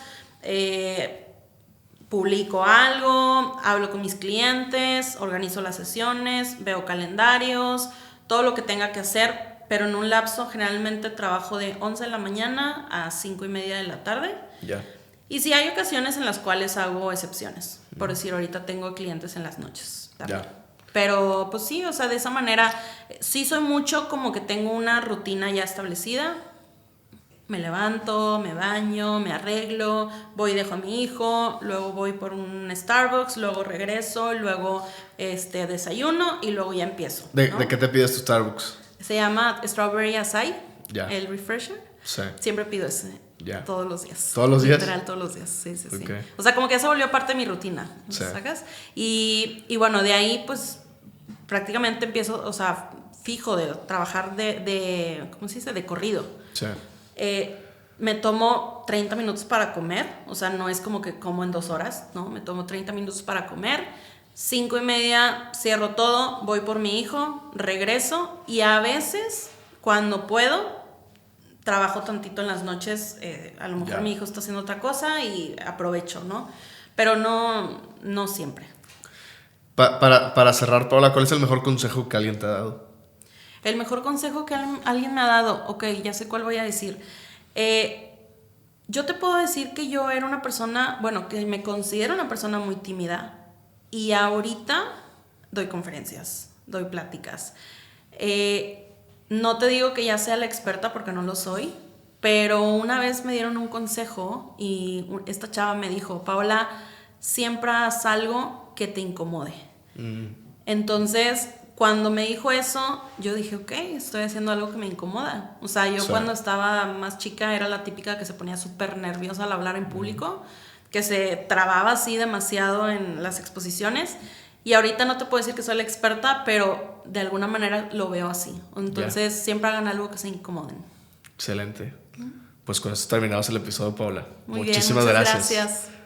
publico algo, hablo con mis clientes, organizo las sesiones, veo calendarios, todo lo que tenga que hacer, pero en un lapso generalmente trabajo de 11 de la mañana a 5:30 de la tarde. Ya. Y sí hay ocasiones en las cuales hago excepciones. Por decir, ahorita tengo clientes en las noches también. Ya. Pero pues sí, o sea, de esa manera sí soy mucho como que tengo una rutina ya establecida. Me levanto, me baño, me arreglo, voy y dejo a mi hijo, luego voy por un Starbucks, luego regreso, luego desayuno y luego ya empiezo. ¿De ¿no? qué te pides tu Starbucks? Se llama Strawberry Acai, Ya. el refresher. Sí. Siempre pido ese. Ya. Todos los días. ¿Todos los días? Literal, todos los días. Sí, sí, sí. Okay. O sea, como que eso volvió parte de mi rutina. Sí. ¿Sacas? Y bueno, de ahí, pues, prácticamente empiezo, o sea, fijo de trabajar ¿cómo se dice? De corrido. Sí. Me tomo 30 minutos para comer. O sea, no es como que como en 2 horas, ¿no? Me tomo 30 minutos para comer. 5:30 cierro todo, voy por mi hijo, regreso y a veces, cuando puedo, trabajo tantito en las noches, a lo mejor mi hijo está haciendo otra cosa y aprovecho, ¿no? Pero no siempre. Para cerrar, Paola, ¿cuál es el mejor consejo que alguien te ha dado? El mejor consejo que alguien me ha dado, ok, ya sé cuál voy a decir. Yo te puedo decir que yo era una persona, bueno, que me considero una persona muy tímida y ahorita doy conferencias, doy pláticas. No te digo que ya sea la experta porque no lo soy, pero una vez me dieron un consejo y esta chava me dijo, Paola, siempre haz algo que te incomode. Entonces, cuando me dijo eso, yo dije, ok, estoy haciendo algo que me incomoda. O sea, yo cuando estaba más chica era la típica que se ponía súper nerviosa al hablar en público, que se trababa así demasiado en las exposiciones. Y ahorita no te puedo decir que soy la experta, pero de alguna manera lo veo así. Entonces, siempre hagan algo que se incomoden. Excelente. Pues con esto terminamos el episodio, Paola. Muy Muchísimas bien, muchas gracias. gracias.